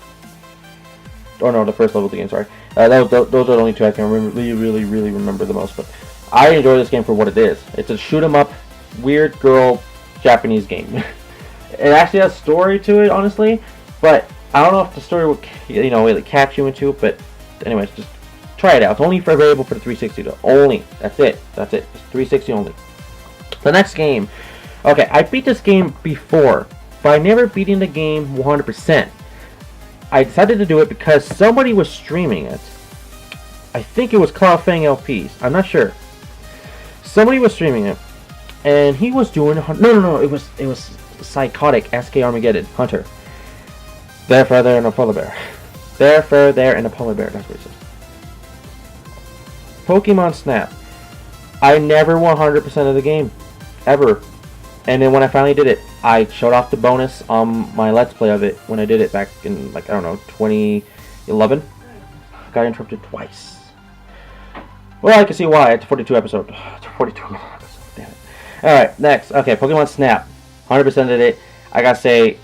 [SPEAKER 1] or no, the first level of the game, sorry. Those are the only two I can really remember the most. But I enjoy this game for what it is. It's a shoot 'em up, weird girl Japanese game. It actually has story to it, honestly, but I don't know if the story will, really catch you into it. But anyways, just try it out. It's only available for the 360 though. Only. That's it. It's 360 only. The next game. Okay, I beat this game before, but I never beaten the game 100%. I decided to do it because somebody was streaming it. I think it was Cloud Fang LPs. I'm not sure. Somebody was streaming it, and he was doing no. It was Psychotic SK Armageddon Hunter. There, and a polar bear. There, and a polar bear. That's what it says. Pokemon Snap. I never 100% of the game, ever. And then when I finally did it, I showed off the bonus on my Let's Play of it when I did it back in, 2011. Got interrupted twice. Well, I can see why. It's 42 episode. It's 42 episode. Damn it. Alright, next. Okay, Pokemon Snap. 100% did it. I gotta say,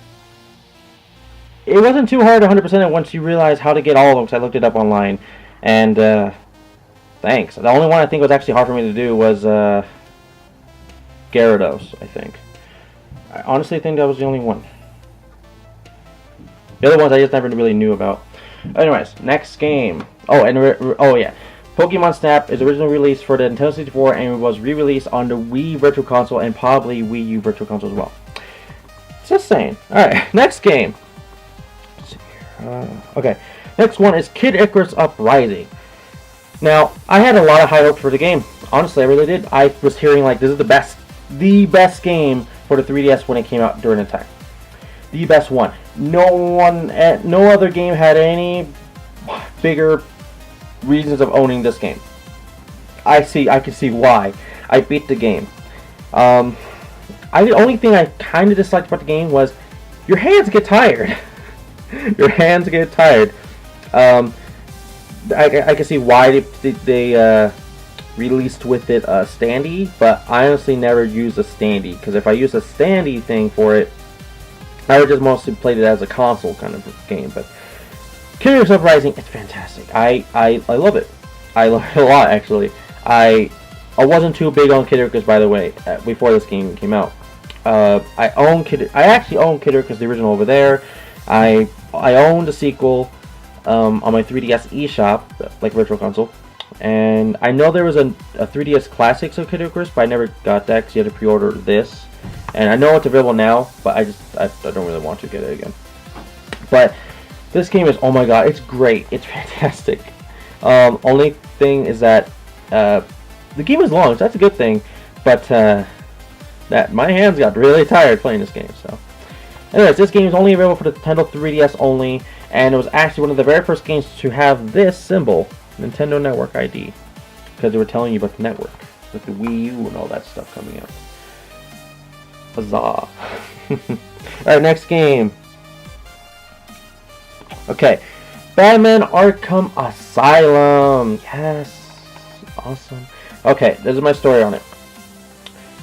[SPEAKER 1] it wasn't too hard to 100% it once you realize how to get all of them, because I looked it up online. And, thanks. The only one I think was actually hard for me to do was, Gyarados, I think. I honestly think that was the only one. The other ones I just never really knew about. Anyways, next game. Oh, and yeah. Pokemon Snap is originally released for the Nintendo 64 and was re-released on the Wii Virtual Console and probably Wii U Virtual Console as well. Just saying. Alright, next game. Let's see here. Okay, next one is Kid Icarus Uprising. Now, I had a lot of high hopes for the game. Honestly, I really did. I was hearing like this is the best game for the 3DS when it came out during the time. The best one. No other game had any bigger reasons of owning this game. I can see why. I beat the game. The only thing I kind of disliked about the game was your hands get tired. Your hands get tired. I can see why they released with it a standee, but I honestly never used a standee, because if I used a standee thing for it, I would just mostly played it as a console kind of game. But Kid Icarus Uprising, it's fantastic. I love it. I love it a lot, actually. I wasn't too big on Kid Icarus, by the way, before this game came out. I actually own Kid Icarus, the original, over there. I owned the sequel on my 3DS eShop, like Virtual Console. And I know there was a 3DS Classics of Kid Icarus, but I never got that because you had to pre-order this. And I know it's available now, but I don't really want to get it again. But this game is, oh my god, it's great. It's fantastic. Only thing is that the game is long, so that's a good thing. But that my hands got really tired playing this game. So, anyways, this game is only available for the Nintendo 3DS only, and it was actually one of the very first games to have this symbol. Nintendo Network ID, because they were telling you about the network, with the Wii U and all that stuff coming out. Huzzah! Alright, next game. Okay, Batman Arkham Asylum. Yes, awesome. Okay, this is my story on it.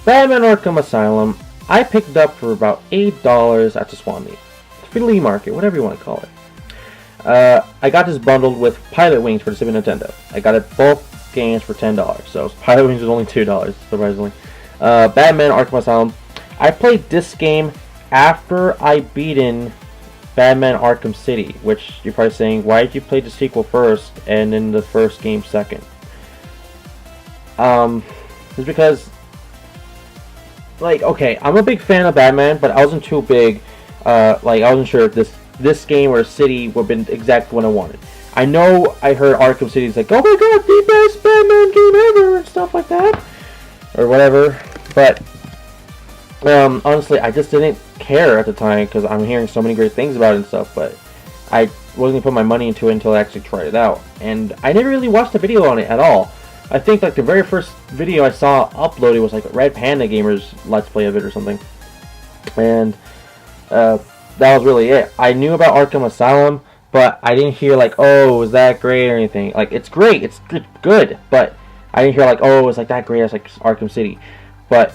[SPEAKER 1] Batman Arkham Asylum, I picked it up for about $8 at the Swan Meet, flea market, whatever you want to call it. I got this bundled with Pilot Wings for the Super Nintendo. I got it both games for $10, so Pilot Wings was only $2, surprisingly. Batman Arkham Asylum. I played this game after I beaten Batman Arkham City, which you're probably saying, why did you play the sequel first and then the first game second? It's because, like, okay, I'm a big fan of Batman, but I wasn't too big, I wasn't sure if this game or City would have been exactly what I wanted. I know I heard Arkham City is like, oh my god, the best Batman game ever, and stuff like that, or whatever, but honestly, I just didn't care at the time because I'm hearing so many great things about it and stuff, but I wasn't gonna put my money into it until I actually tried it out. And I never really watched a video on it at all. I think like the very first video I saw uploaded was like Red Panda Gamers Let's Play of it or something. And that was really it. I knew about Arkham Asylum, but I didn't hear like, oh, is that great or anything. Like, it's great, it's good, but I didn't hear like, oh, it's like that great as like Arkham City. But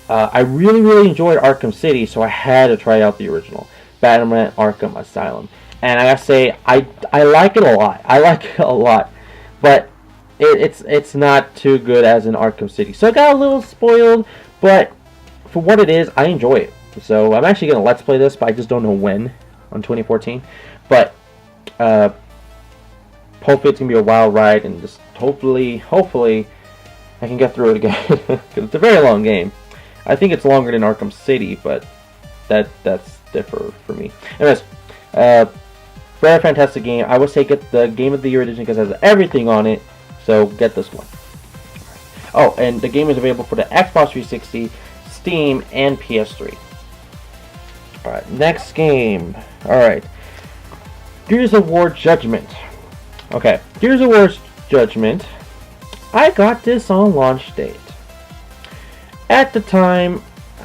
[SPEAKER 1] I really enjoyed Arkham City, so I had to try out the original Batman Arkham Asylum. And I gotta say, I like it a lot. I like it a lot, but it's not too good as in Arkham City. So I got a little spoiled, but for what it is, I enjoy it. So I'm actually gonna Let's Play this, but I just don't know when on 2014. But hopefully it's gonna be a wild ride, and just hopefully I can get through it again because it's a very long game. I think it's longer than Arkham City, but that's different for me. Anyways, very fantastic game. I would say get the Game of the Year edition because it has everything on it. So get this one. Oh, and the game is available for the Xbox 360, Steam, and PS3. Alright, next game. Alright. Gears of War Judgment. Okay, Gears of War Judgment. I got this on launch date. At the time,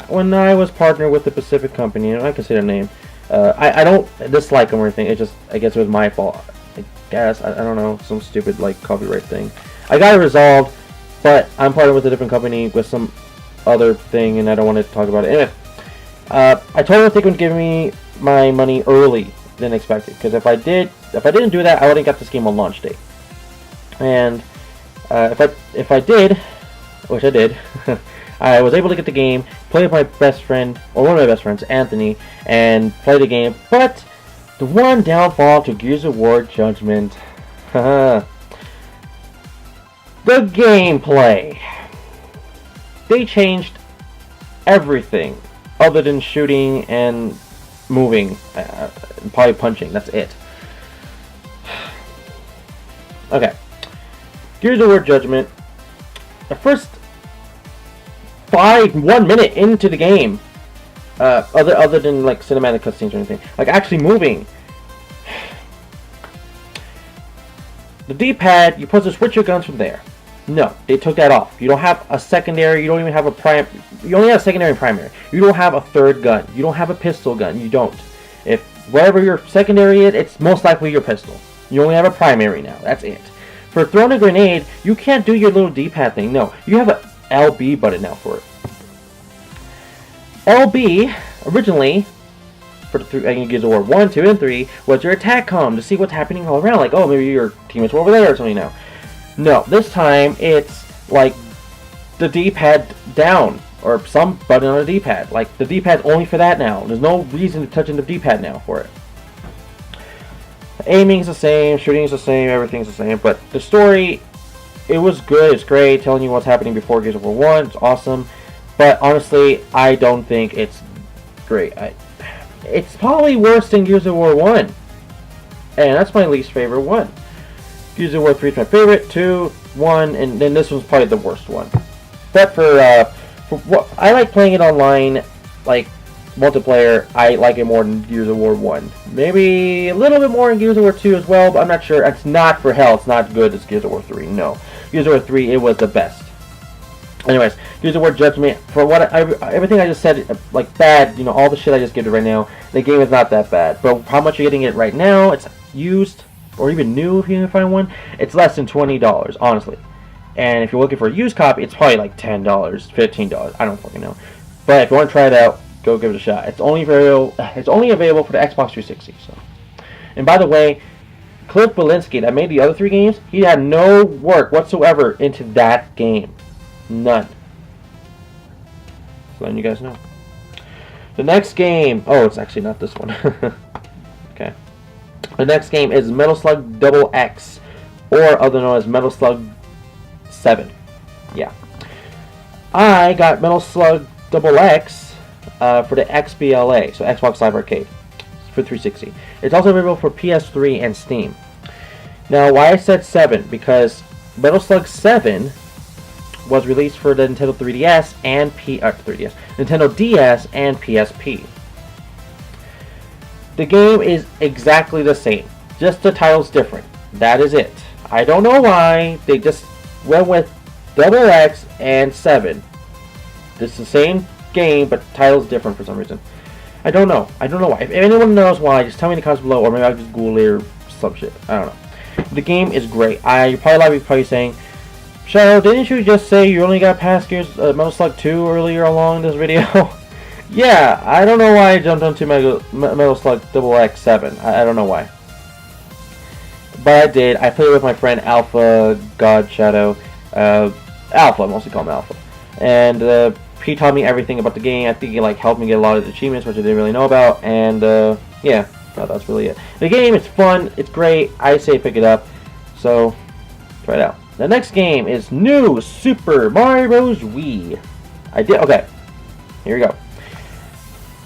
[SPEAKER 1] when I was partnered with the Pacific Company, and I can say their name, I don't dislike them or anything. It just, I guess it was my fault. I guess, I don't know, some stupid like copyright thing. I got it resolved, but I'm partnered with a different company with some other thing, and I don't want to talk about it. Anyway, I told them they would give me my money early than expected, because if I didn't do that, I wouldn't got this game on launch date. And if I did, which I did, I was able to get the game, play with my best friend, or one of my best friends, Anthony, and play the game. But the one downfall to Gears of War Judgment, the gameplay. They changed everything other than shooting and moving, probably punching. That's it. Okay, Gears of War Judgment. The first 1 minute into the game, other than like cinematic cutscenes or anything, like actually moving. The D-pad, you're supposed to switch your guns from there. No, they took that off. You don't have a secondary. You don't even have a prime. You only have secondary and primary. You don't have a third gun. You don't have a pistol gun. You don't. If wherever your secondary is, it's most likely your pistol. You only have a primary now. That's it. For throwing a grenade, you can't do your little D-pad thing. No, you have a LB button now for it. LB, originally, for the Gears of War 1, 2, and 3, was your attack comm to see what's happening all around. Like, oh, maybe your teammates were over there or something now. No, this time, it's like the D-pad down, or some button on the D-pad. Like, the D-pad's only for that now. There's no reason to touch the D-pad now for it. Aiming's the same, shooting's the same, everything's the same, but the story, it was good, it's great, telling you what's happening before Gears of War 1, it's awesome, but honestly, I don't think it's great. It's probably worse than Gears of War 1, and that's my least favorite one. Gears of War 3 is my favorite, 2, 1, and then this one's probably the worst one. But for what I like playing it online, like multiplayer, I like it more than Gears of War 1. Maybe a little bit more in Gears of War 2 as well, but I'm not sure. It's not for hell, it's not good as Gears of War 3, no. Gears of War 3, it was the best. Anyways, Gears of War Judgment, for what everything I just said, like bad, you know, all the shit I just gave it right now, the game is not that bad. But how much you're getting it right now, it's used, or even new if you can find one, it's less than $20, honestly. And if you're looking for a used copy, it's probably like $10, $15, I don't fucking know. But if you want to try it out, go give it a shot. It's only available for the Xbox 360. So, and by the way, Cliff Bielinski that made the other 3 games, he had no work whatsoever into that game, none. So letting you guys know. The next game, oh, it's actually not this one. Okay. The next game is Metal Slug Double X, or otherwise known as Metal Slug 7. Yeah. I got Metal Slug Double X for the XBLA, so Xbox Live Arcade, for 360. It's also available for PS3 and Steam. Now, why I said 7? Because Metal Slug 7 was released for the Nintendo 3DS and Nintendo DS and PSP. The game is exactly the same, just the title's different. That is it. I don't know why they just went with Double X and 7. It's the same game, but the title's different for some reason. I don't know. I don't know why. If anyone knows why, just tell me in the comments below, or maybe I'll just Google it or some shit. I don't know. The game is great. A lot of you probably saying, Shadow, didn't you just say you only got past Gears Metal Slug 2 earlier along this video? Yeah, I don't know why I jumped onto Metal Slug Double X 7. I don't know why. But I did. I played with my friend Alpha God Shadow. Alpha, I mostly call him Alpha. And he taught me everything about the game. I think he helped me get a lot of the achievements, which I didn't really know about. And yeah, that's really it. The game is fun. It's great. I say pick it up. So try it out. The next game is New Super Mario Bros. Wii. Okay, here we go.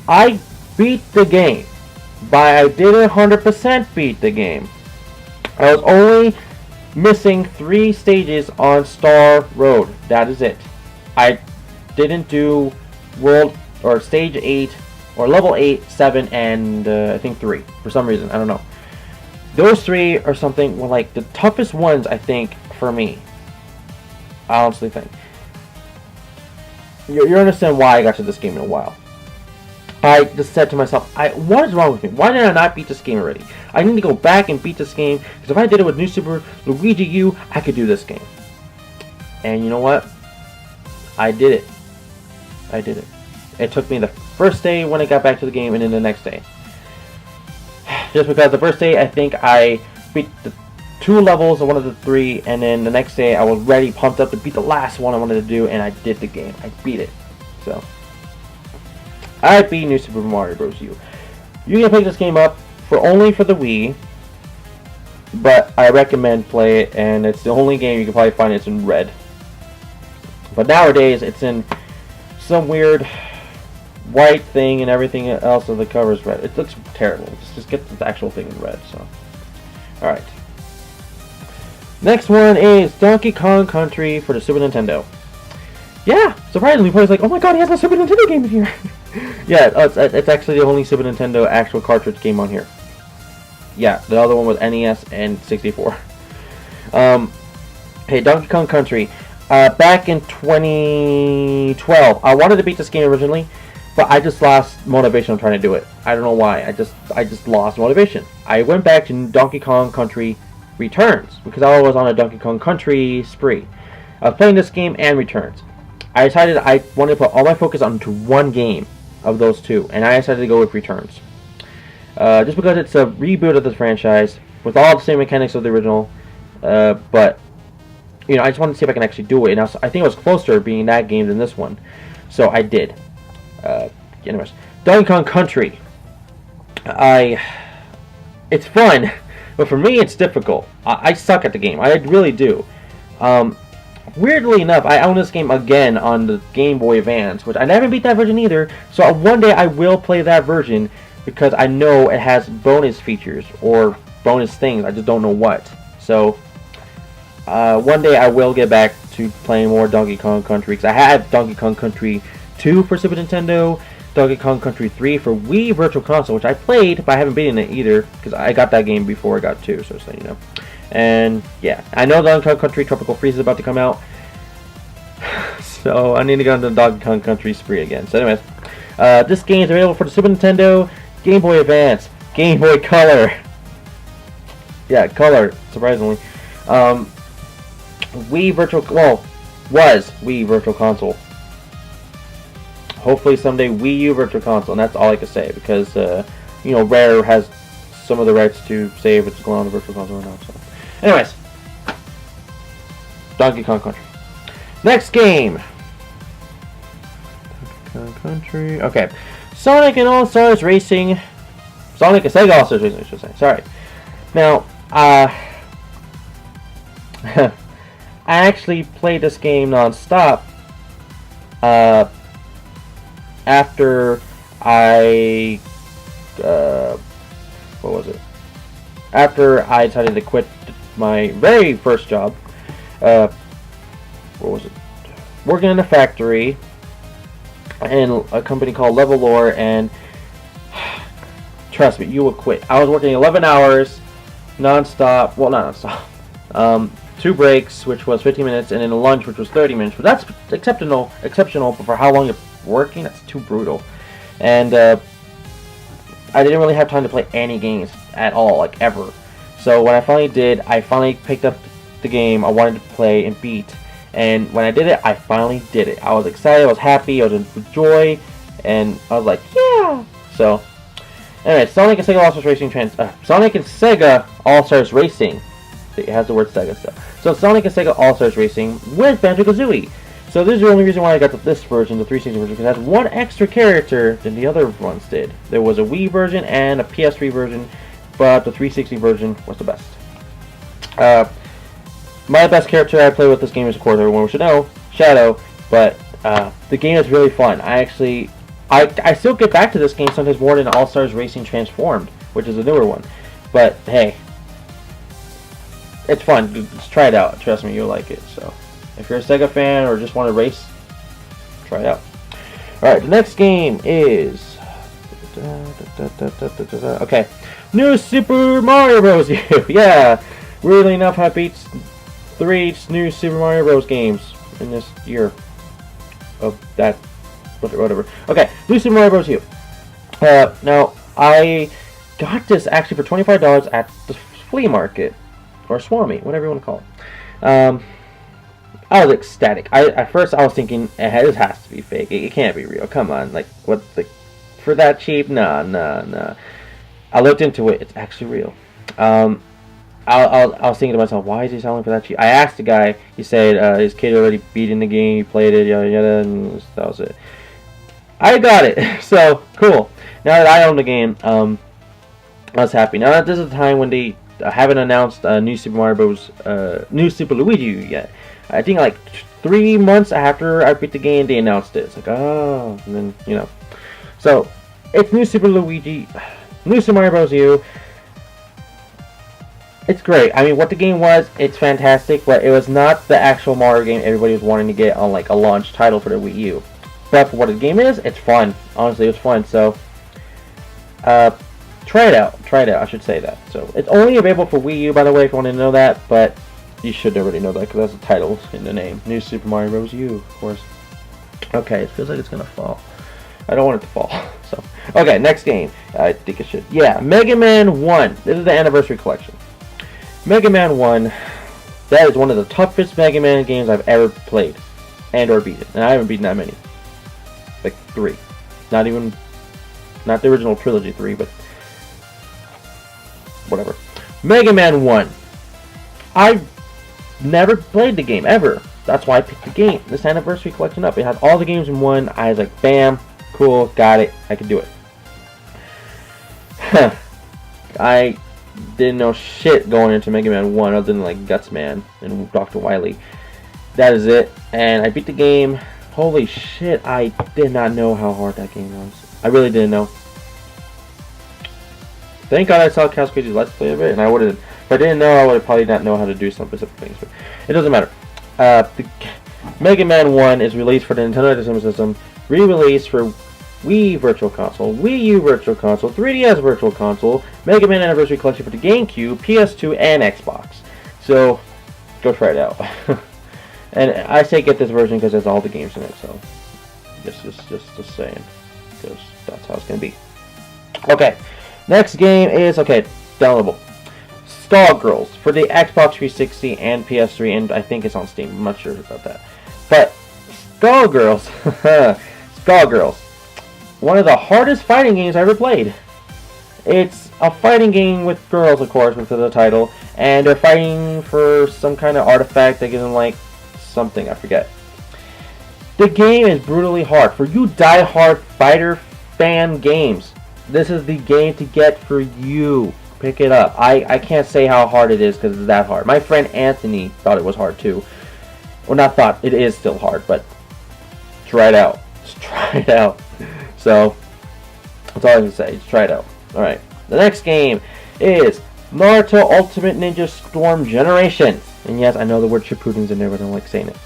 [SPEAKER 1] I beat the game, but I didn't 100% beat the game. I was only missing 3 stages on Star Road. That is it. I didn't do World or Stage 8 or Level 8, 7, and I think 3 for some reason. I don't know. Those 3 are something were the toughest ones, I think, for me. I honestly think. You understand why I got to this game in a while. I just said to myself, what is wrong with me? Why did I not beat this game already? I need to go back and beat this game, because if I did it with New Super Luigi U, I could do this game. And you know what? I did it. I did it. It took me the first day when I got back to the game, and then the next day. Just because the first day, I think I beat the 2 levels of one of the 3, and then the next day I was ready, pumped up to beat the last one I wanted to do, and I did the game. I beat it. So I beat New Super Mario Bros. U. You can pick this game up only for the Wii, but I recommend play it, and it's the only game you can probably find it's in red. But nowadays it's in some weird white thing, and everything else of the cover is red. It looks terrible. Just get the actual thing in red. So, all right. Next one is Donkey Kong Country for the Super Nintendo. Yeah, surprisingly, everybody's like, oh my god, he has a Super Nintendo game in here. Yeah, it's actually the only Super Nintendo actual cartridge game on here. Yeah, the other one was NES and 64. Hey, Donkey Kong Country. Back in 2012, I wanted to beat this game originally, but I just lost motivation on trying to do it. I don't know why. I just lost motivation. I went back to Donkey Kong Country Returns because I was on a Donkey Kong Country spree. I was playing this game and Returns. I decided I wanted to put all my focus onto one game of those 2, and I decided to go with Returns. Just because it's a reboot of the franchise with all the same mechanics of the original, but I just wanted to see if I can actually do it, and I think it was closer being that game than this one, so I did. Anyways, Donkey Kong Country. It's fun, but for me it's difficult. I suck at the game. I really do. Weirdly enough, I own this game again on the Game Boy Advance, which I never beat that version either, so one day I will play that version because I know it has bonus features or bonus things. I just don't know what. So one day I will get back to playing more Donkey Kong Country, because I have Donkey Kong Country 2 for Super Nintendo, Donkey Kong Country 3 for Wii Virtual Console, which I played, but I haven't beaten it either, because I got that game before I got 2, so you know. And yeah, I know Donkey Kong Country Tropical Freeze is about to come out, so I need to go into the Donkey Kong Country spree again. So anyways, this game is available for the Super Nintendo, Game Boy Advance, Game Boy Color. Yeah, Color, surprisingly. Wii Virtual, was Wii Virtual Console. Hopefully someday Wii U Virtual Console, and that's all I can say, because Rare has some of the rights to say if it's going on the Virtual Console or not. So, anyways, Donkey Kong Country. Next game. Donkey Kong Country. Okay, Sonic and All Stars Racing. Sonic and Sega All Stars Racing, I should say. Sorry. Now, I actually played this game non-stop after I what was it? After I decided to quit my very first job. What was it? Working in a factory in a company called Level Lore, and trust me, you will quit. I was working 11 hours, non-stop. Well, not non-stop. 2 breaks, which was 15 minutes, and then a lunch, which was 30 minutes. But that's exceptional. But for how long you're working, that's too brutal. And I didn't really have time to play any games at all, like ever. So when I finally did, I finally picked up the game I wanted to play and beat. And when I did it, I finally did it. I was excited, I was happy, I was in joy, and I was like, yeah! So, anyway, Sonic and Sega All-Stars Racing Sonic and Sega All-Stars Racing. It has the word Sega stuff. So Sonic and Sega All-Stars Racing with Banjo-Kazooie. So this is the only reason why I got this version, the 360 version, because it has one extra character than the other ones did. There was a Wii version and a PS3 version, but the 360 version was the best. My best character I play with this game is, of course, everyone should know, Shadow, but the game is really fun. I still get back to this game sometimes more than All-Stars Racing Transformed, which is a newer one. But, hey, it's fun. Just try it out. Trust me, you'll like it. So, if you're a Sega fan or just want to race, try it out. Alright, the next game is... Okay. New Super Mario Bros. U. Yeah! Weirdly enough, I beat 3 new Super Mario Bros. Games in this year. Of that... Whatever. Okay, new Super Mario Bros. U. Now, I got this actually for $25 at the flea market. Or Swami, whatever you want to call it. I was ecstatic. At first I was thinking, this has to be fake. It can't be real. Come on, like what? For that cheap? Nah. I looked into it. It's actually real. I was thinking to myself, why is he selling for that cheap? I asked the guy. He said his kid already beat in the game. He played it, yada yada, and that was it. I got it. So cool. Now that I own the game, I was happy. Now this is the time when they haven't announced new Super Mario Bros. New Super Luigi U yet. I think like 3 months after I beat the game, they announced it. It's like, oh, and then, you know. So, it's new Super Mario Bros. U. It's great. I mean, what the game was, it's fantastic, but it was not the actual Mario game everybody was wanting to get on like a launch title for the Wii U. But for what the game is, it's fun. Honestly, it's fun. So, try it out. I should say that. So, it's only available for Wii U, by the way, if you want to know that, but you should already know that because that's the title in the name. New Super Mario Bros. U, of course. Okay, it feels like it's gonna fall. I don't want it to fall. So, okay, next game. I think it should. Yeah, Mega Man 1. This is the Anniversary Collection. Mega Man 1. That is one of the toughest Mega Man games I've ever played and or beaten. And I haven't beaten that many. Like 3. Not the original trilogy 3, but whatever. Mega Man 1. I've never played the game ever. That's why I picked the game. This Anniversary Collection up. It has all the games in one. I was like, bam, cool, got it. I can do it. I didn't know shit going into Mega Man 1 other than like Gutsman and Dr. Wily. That is it. And I beat the game. Holy shit, I did not know how hard that game was. I really didn't know. Thank God I saw Chaos Crazy's Let's Play of it, and I would have. If I didn't know, I would probably not know how to do some specific things. But it doesn't matter. The Mega Man 1 is released for the Nintendo Entertainment System, re-released for Wii Virtual Console, Wii U Virtual Console, 3DS Virtual Console, Mega Man Anniversary Collection for the GameCube, PS2, and Xbox. So, go try it out. And I say get this version because there's all the games in it. So, just saying, because that's how it's gonna be. Okay, next game is downloadable. Skullgirls for the Xbox 360 and PS3, and I think it's on Steam. I'm not sure about that. But Skullgirls, one of the hardest fighting games I ever played. It's a fighting game with girls, of course, because of the title, and they're fighting for some kind of artifact that gives them like something, I forget. The game is brutally hard. For you die-hard fighter fan games, this is the game to get for you. Pick it up. I can't say how hard it is because it's that hard. My friend Anthony thought it was hard too. Well, not thought. It is still hard, but try it out. Just try it out. So, that's all I can say. Just try it out. Alright. The next game is Naruto Ultimate Ninja Storm Generation. And yes, I know the word Shippuden's in there, but I don't like saying it.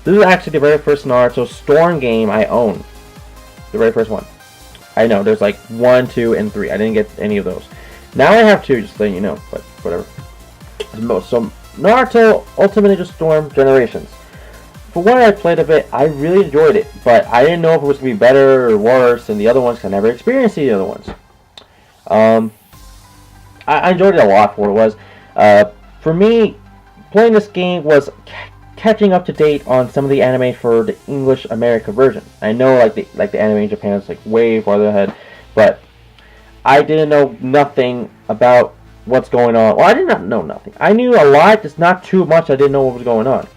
[SPEAKER 1] This is actually the very first Naruto Storm game I own. The very first one. I know, there's like 1, 2, and 3. I didn't get any of those. Now I have 2, just letting you know, but whatever. So, Naruto Ultimate Ninja Storm Generations. For what I played of it, I really enjoyed it, but I didn't know if it was going to be better or worse than the other ones, because I never experienced the other ones. I enjoyed it a lot for what it was. For me, playing this game was catching up to date on some of the anime for the English America version. I know like the anime in Japan is like way farther ahead, but I didn't know nothing about what's going on. Well, I did not know nothing. I knew a lot, just not too much. I didn't know what was going on.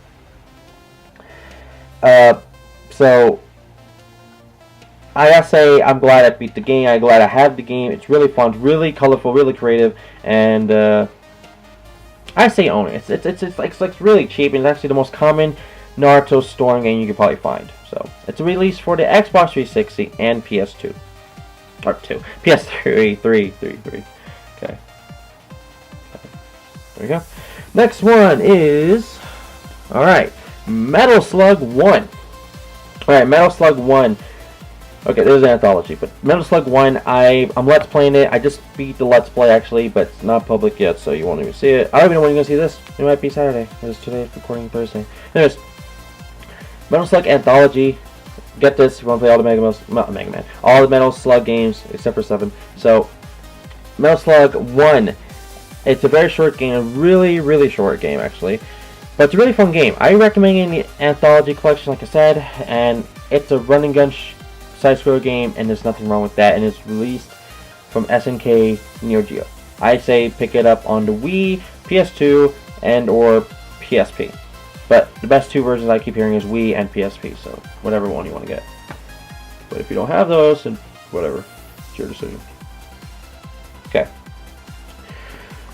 [SPEAKER 1] So I gotta say, I'm glad I beat the game. I'm glad I have the game. It's really fun, really colorful, really creative, and I say own it. It's like really cheap, and it's actually the most common Naruto Storm game you could probably find. So it's released for the Xbox 360 and PS2, or PS3, 3. Okay, there we go. Next one is Metal Slug 1. Alright, Metal Slug 1. Okay, there's an anthology, but Metal Slug 1, I'm Let's Playing it. I just beat the Let's Play, actually, but it's not public yet, so you won't even see it. I don't even know when you're going to see this. It might be Saturday, because today is recording Thursday. Anyways, Metal Slug Anthology. Get this if you want to play all the all the Metal Slug games, except for 7. So, Metal Slug 1. It's a very short game, a really, really short game, actually. But it's a really fun game. I recommend the Anthology Collection, like I said, and it's a run and gun side-scroller game, and there's nothing wrong with that, and it's released from SNK Neo Geo. I say pick it up on the Wii, PS2, and or PSP. But the best 2 versions I keep hearing is Wii and PSP, so whatever one you want to get. But if you don't have those, then whatever. It's your decision. Okay.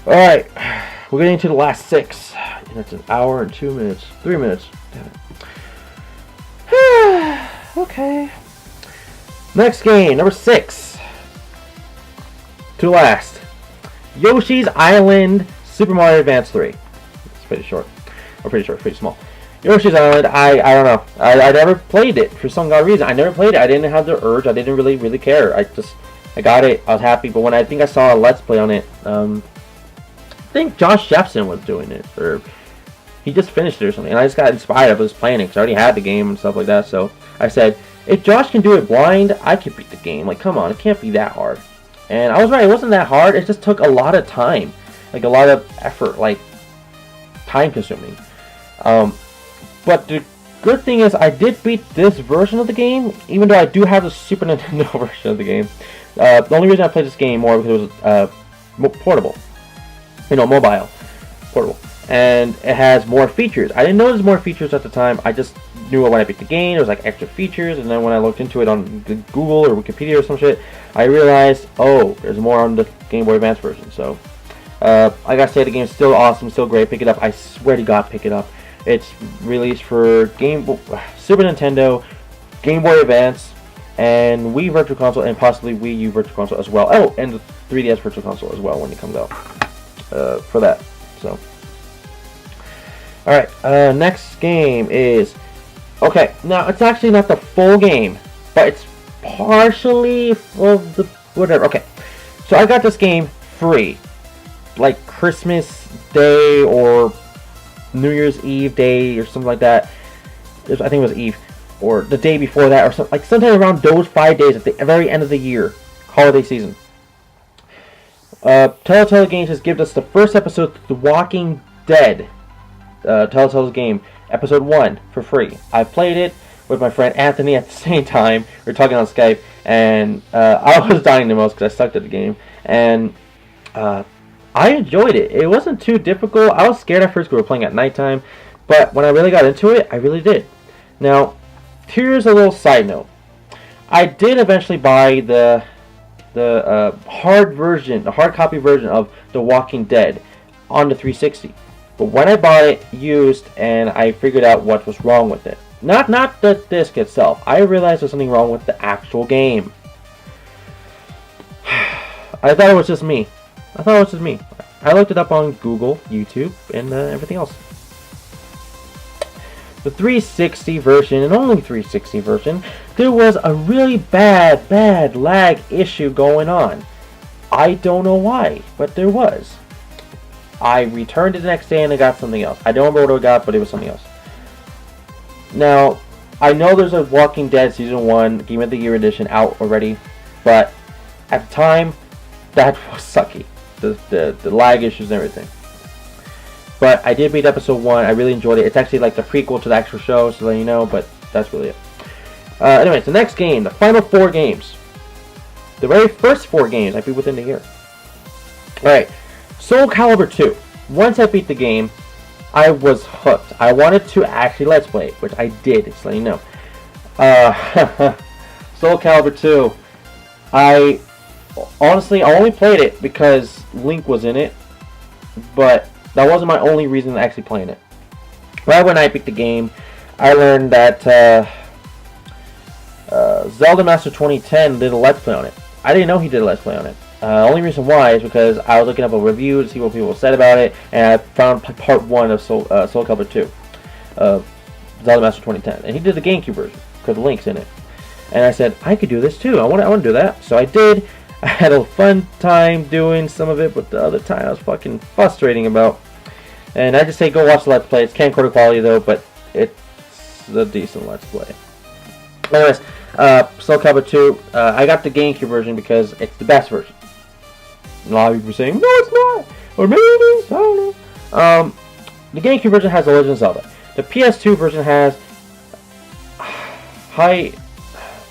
[SPEAKER 1] Alright. We're getting to the last 6. And it's an hour and 2 minutes. 3 minutes. Damn it. Okay. Next game, number 6. To last. Yoshi's Island Super Mario Advance 3. It's pretty short. Or pretty short, pretty small. Yoshi's Island, I don't know. I never played it for some god reason. I never played it. I didn't have the urge. I didn't really care. I got it. I was happy. But when I think I saw a Let's Play on it, I think Josh Jepson was doing it. Or he just finished it or something. And I just got inspired. I was playing it because I already had the game and stuff like that. So I said, if Josh can do it blind, I can beat the game. Like, come on, it can't be that hard. And I was right, it wasn't that hard. It just took a lot of time. Like, a lot of effort. Like, time consuming. But the good thing is, I did beat this version of the game, even though I do have the Super Nintendo version of the game. The only reason I played this game more because it was portable. You know, mobile. Portable. And it has more features. I didn't know there's more features at the time. I just knew when I beat the game, there was like extra features, and then when I looked into it on Google or Wikipedia or some shit, I realized, oh, there's more on the Game Boy Advance version. So, like I said, the game's still awesome, still great. Pick it up. I swear to God, pick it up. It's released for Super Nintendo, Game Boy Advance, and Wii Virtual Console, and possibly Wii U Virtual Console as well. Oh, and the 3DS Virtual Console as well when it comes out for that. So. Alright, next game is... Okay, now it's actually not the full game, but it's partially of the... whatever, okay. So I got this game free. Like Christmas Day or New Year's Eve Day or something like that. I think it was Eve. Or the day before that or something. Like sometime around those 5 days at the very end of the year. Holiday season. Telltale Games has given us the first episode of The Walking Dead. Telltale's game, episode 1, for free. I played it with my friend Anthony at the same time. We were talking on Skype, and I was dying the most because I sucked at the game. And I enjoyed it. It wasn't too difficult. I was scared at first because we were playing at nighttime, but when I really got into it, I really did. Now, here's a little side note. I did eventually buy the hard copy version of The Walking Dead on the 360. But when I bought it used, and I figured out what was wrong with it. Not the disc itself. I realized there's something wrong with the actual game. I thought it was just me. I looked it up on Google, YouTube, and everything else. the 360 version, and only 360 version, there was a really bad lag issue going on. I don't know why, but there was. I returned it the next day and I got something else. I don't remember what I got, but it was something else. Now, I know there's a Walking Dead Season 1 Game of the Year edition out already, but at the time, that was sucky. The lag issues and everything. But I did beat episode 1. I really enjoyed it. It's actually like the prequel to the actual show, so let you know, but that's really it. Anyways, the next game, the final 4 games. The very first 4 games I beat within the year. Alright, Soul Calibur 2. Once I beat the game, I was hooked. I wanted to actually Let's Play it, which I did, just let you know. Soul Calibur 2. I only played it because Link was in it, but that wasn't my only reason to actually playing it. Right when I beat the game, I learned that Zelda Master 2010 did a Let's Play on it. I didn't know he did a Let's Play on it. Only reason why is because I was looking up a review to see what people said about it, and I found part 1 of Soul Calibur 2, Zelda Master 2010, and he did the GameCube version because Link's in it. And I said, I could do this too. I want to do that. So I did. I had a fun time doing some of it, but the other time I was fucking frustrating about. And I just say go watch the Let's Play. It's camcorder quality though, but it's a decent Let's Play. Anyways, Soul Calibur 2. I got the GameCube version because it's the best version. A lot of people are saying, no, it's not, or maybe it is. I don't know. The GameCube version has The Legend of Zelda. The PS2 version has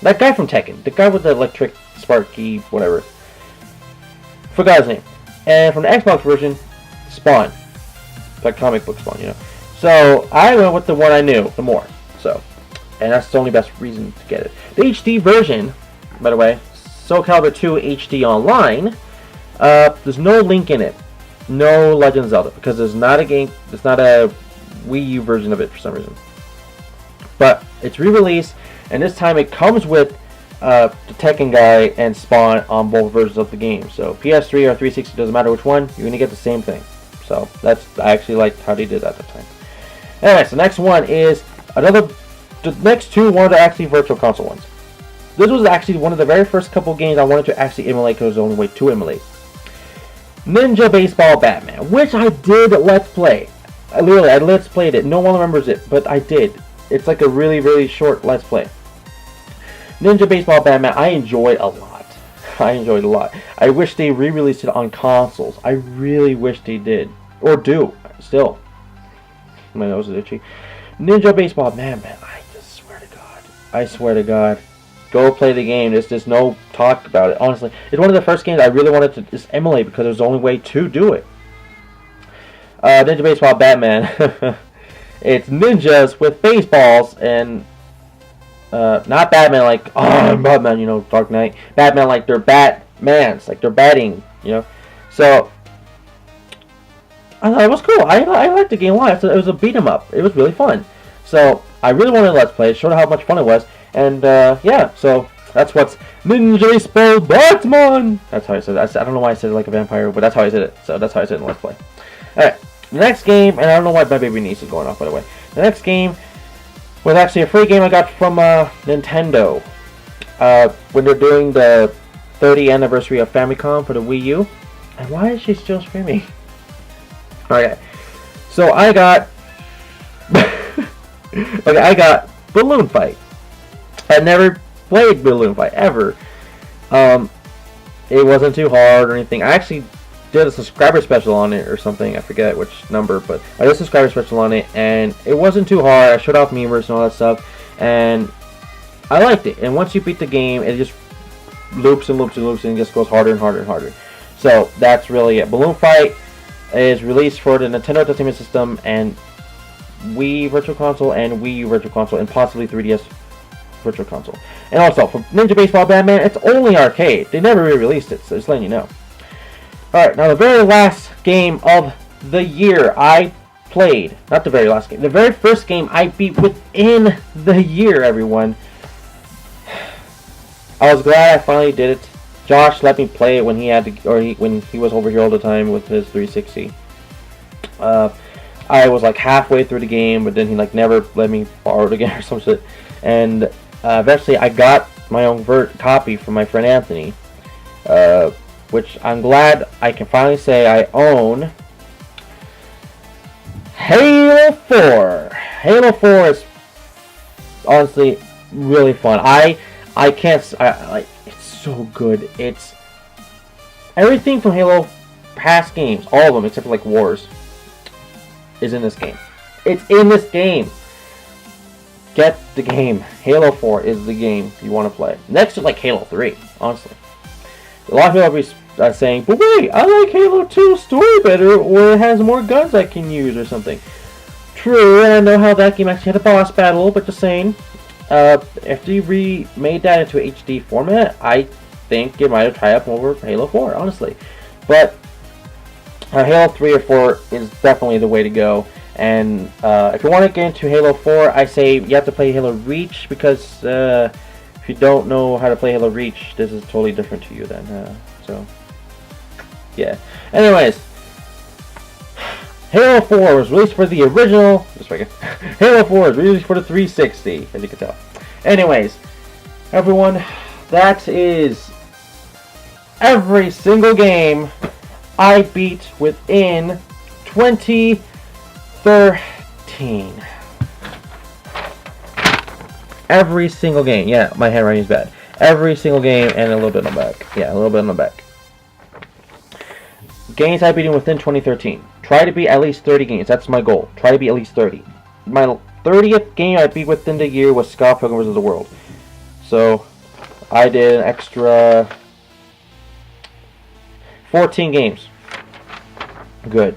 [SPEAKER 1] that guy from Tekken, the guy with the electric sparky whatever. Forgot his name. And from the Xbox version, Spawn. It's like comic book Spawn, you know. So I went with the one I knew the more. So, and that's the only best reason to get it. The HD version, by the way, Soul Calibur 2 HD Online. There's no Link in it. No Legend of Zelda because there's not a game. It's not a Wii U version of it for some reason. But it's re-released, and this time it comes with the Tekken guy and Spawn on both versions of the game. So PS3 or 360, doesn't matter which one, you're gonna get the same thing. So I actually liked how they did that at the time. Anyways, the next one is the next 2 ones are actually Virtual Console ones. This was actually one of the very first couple games I wanted to actually emulate because it was the only way to emulate. Ninja Baseball Batman, which I did Let's Play. I Let's Played it. No one remembers it, but I did. It's like a really, really short Let's Play. Ninja Baseball Batman, I enjoyed a lot. I wish they re-released it on consoles. I really wish they did. Or do. Still. My nose is itchy. Ninja Baseball Batman, I just swear to God. Go play the game. There's just no talk about it. Honestly, it's one of the first games I really wanted to just emulate because it was the only way to do it. Ninja Baseball Batman. It's ninjas with baseballs and not Batman like, oh, I'm Batman, you know, Dark Knight. Batman like they're Batmans, like they're batting, you know. So I thought it was cool. I liked the game a lot. It was a beat 'em up. It was really fun. So I really wanted to Let's Play. It showed how much fun it was. And yeah, so that's what's Ninja Baseball Batman. That's how I said it. I don't know why I said it like a vampire, but that's how I said it. So that's how I said it in Let's Play. Alright, the next game, and I don't know why my baby niece is going off, by the way. The next game was actually a free game I got from Nintendo. When they're doing the 30th anniversary of Famicom for the Wii U. And why is she still screaming? Okay, so I got I got Balloon Fight. I never played Balloon Fight ever. It wasn't too hard or anything. I actually did a subscriber special on it or something. I forget which number, but I did a subscriber special on it, and it wasn't too hard. I showed off memers and all that stuff, and I liked it. And once you beat the game, it just loops and loops and loops, and it just goes harder and harder and harder. So that's really it. Balloon Fight is released for the Nintendo Entertainment System and Wii Virtual Console and Wii U Virtual Console and possibly 3DS Virtual Console. And also, for Ninja Baseball Batman, it's only arcade. They never re-released it, so just letting you know. Alright, now the very last game of the year I played, not the very last game, the very first game I beat within the year, everyone. I was glad I finally did it. Josh let me play it when he had to, when he was over here all the time with his 360. I was like halfway through the game, but then he like never let me borrow it again or some shit. And eventually I got my own copy from my friend Anthony, which I'm glad I can finally say I own. Halo 4. Halo 4 is honestly really fun. I can't. It's so good. It's everything from Halo past games, all of them except for like Wars, is in this game. It's in this game. Get the game. Halo 4 is the game you want to play. Next to like Halo 3, honestly. A lot of people will be saying, but wait, I like Halo 2 story better, or it has more guns I can use or something. True, and I know how that game actually had a boss battle, but just saying, after you remade that into HD format, I think it might have tied up over Halo 4, honestly. But Halo 3 or 4 is definitely the way to go. And if you want to get into Halo 4, I say you have to play Halo Reach, because if you don't know how to play Halo Reach, this is totally different to you then. So, yeah. Anyways, Halo 4 was released for the original. Just wait. Halo 4 was released for the 360, as you can tell. Anyways, everyone, that is every single game I beat within 2013. Every single game. Yeah, my handwriting is bad. Every single game and a little bit on the back. Yeah, a little bit on the back. Games I beat within 2013. Try to beat at least 30 games. That's my goal. Try to beat at least 30. My 30th game I beat within the year was Scott Pilgrim vs. the World. So, I did an extra 14 games. Good.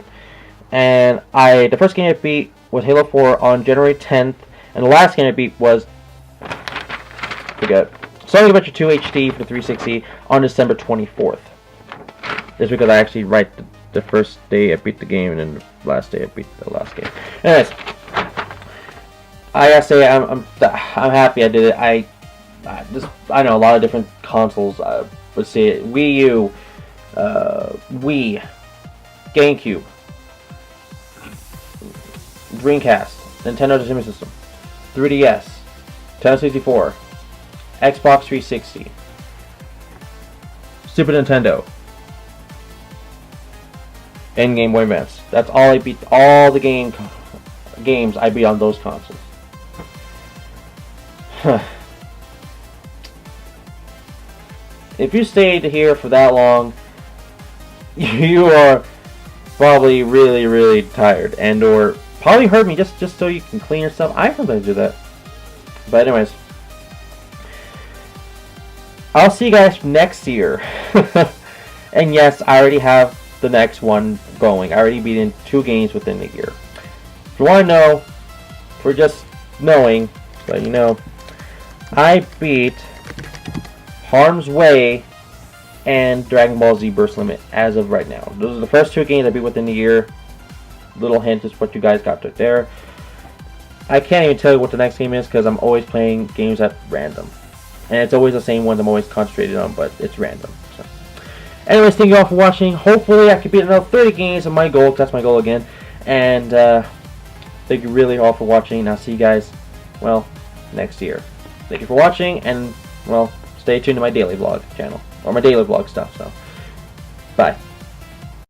[SPEAKER 1] And the first game I beat was Halo 4 on January 10th, and the last game I beat was Sonic Adventure 2 HD for the 360 on December 24th. Just because I actually write the first day I beat the game, and then the last day I beat the last game. Anyways, I gotta say I'm happy I did it. I know a lot of different consoles. Let's see, Wii U, Wii, GameCube, Dreamcast, Nintendo Entertainment System, 3DS, Nintendo 64, Xbox 360, Super Nintendo, and Game Boy Advance. That's all I beat. All the games I beat on those consoles. If you stayed here for that long, you are probably really, really tired, and or probably heard me just so you can clean yourself. I sometimes do that. But anyways, I'll see you guys next year. And yes, I already have the next one going. I already beat in 2 games within the year. If you want to know, for just knowing, but you know, I beat Harm's Way and Dragon Ball Z Burst Limit as of right now. Those are the first 2 games I beat within the year. Little hint is what you guys got right there. I can't even tell you what the next game is because I'm always playing games at random. And it's always the same ones I'm always concentrated on, but it's random. So. Anyways, thank you all for watching. Hopefully I can beat another 30 games of my goal, because that's my goal again. And thank you really all for watching. I'll see you guys, well, next year. Thank you for watching, and, well, stay tuned to my daily vlog channel. Or my daily vlog stuff, so. Bye.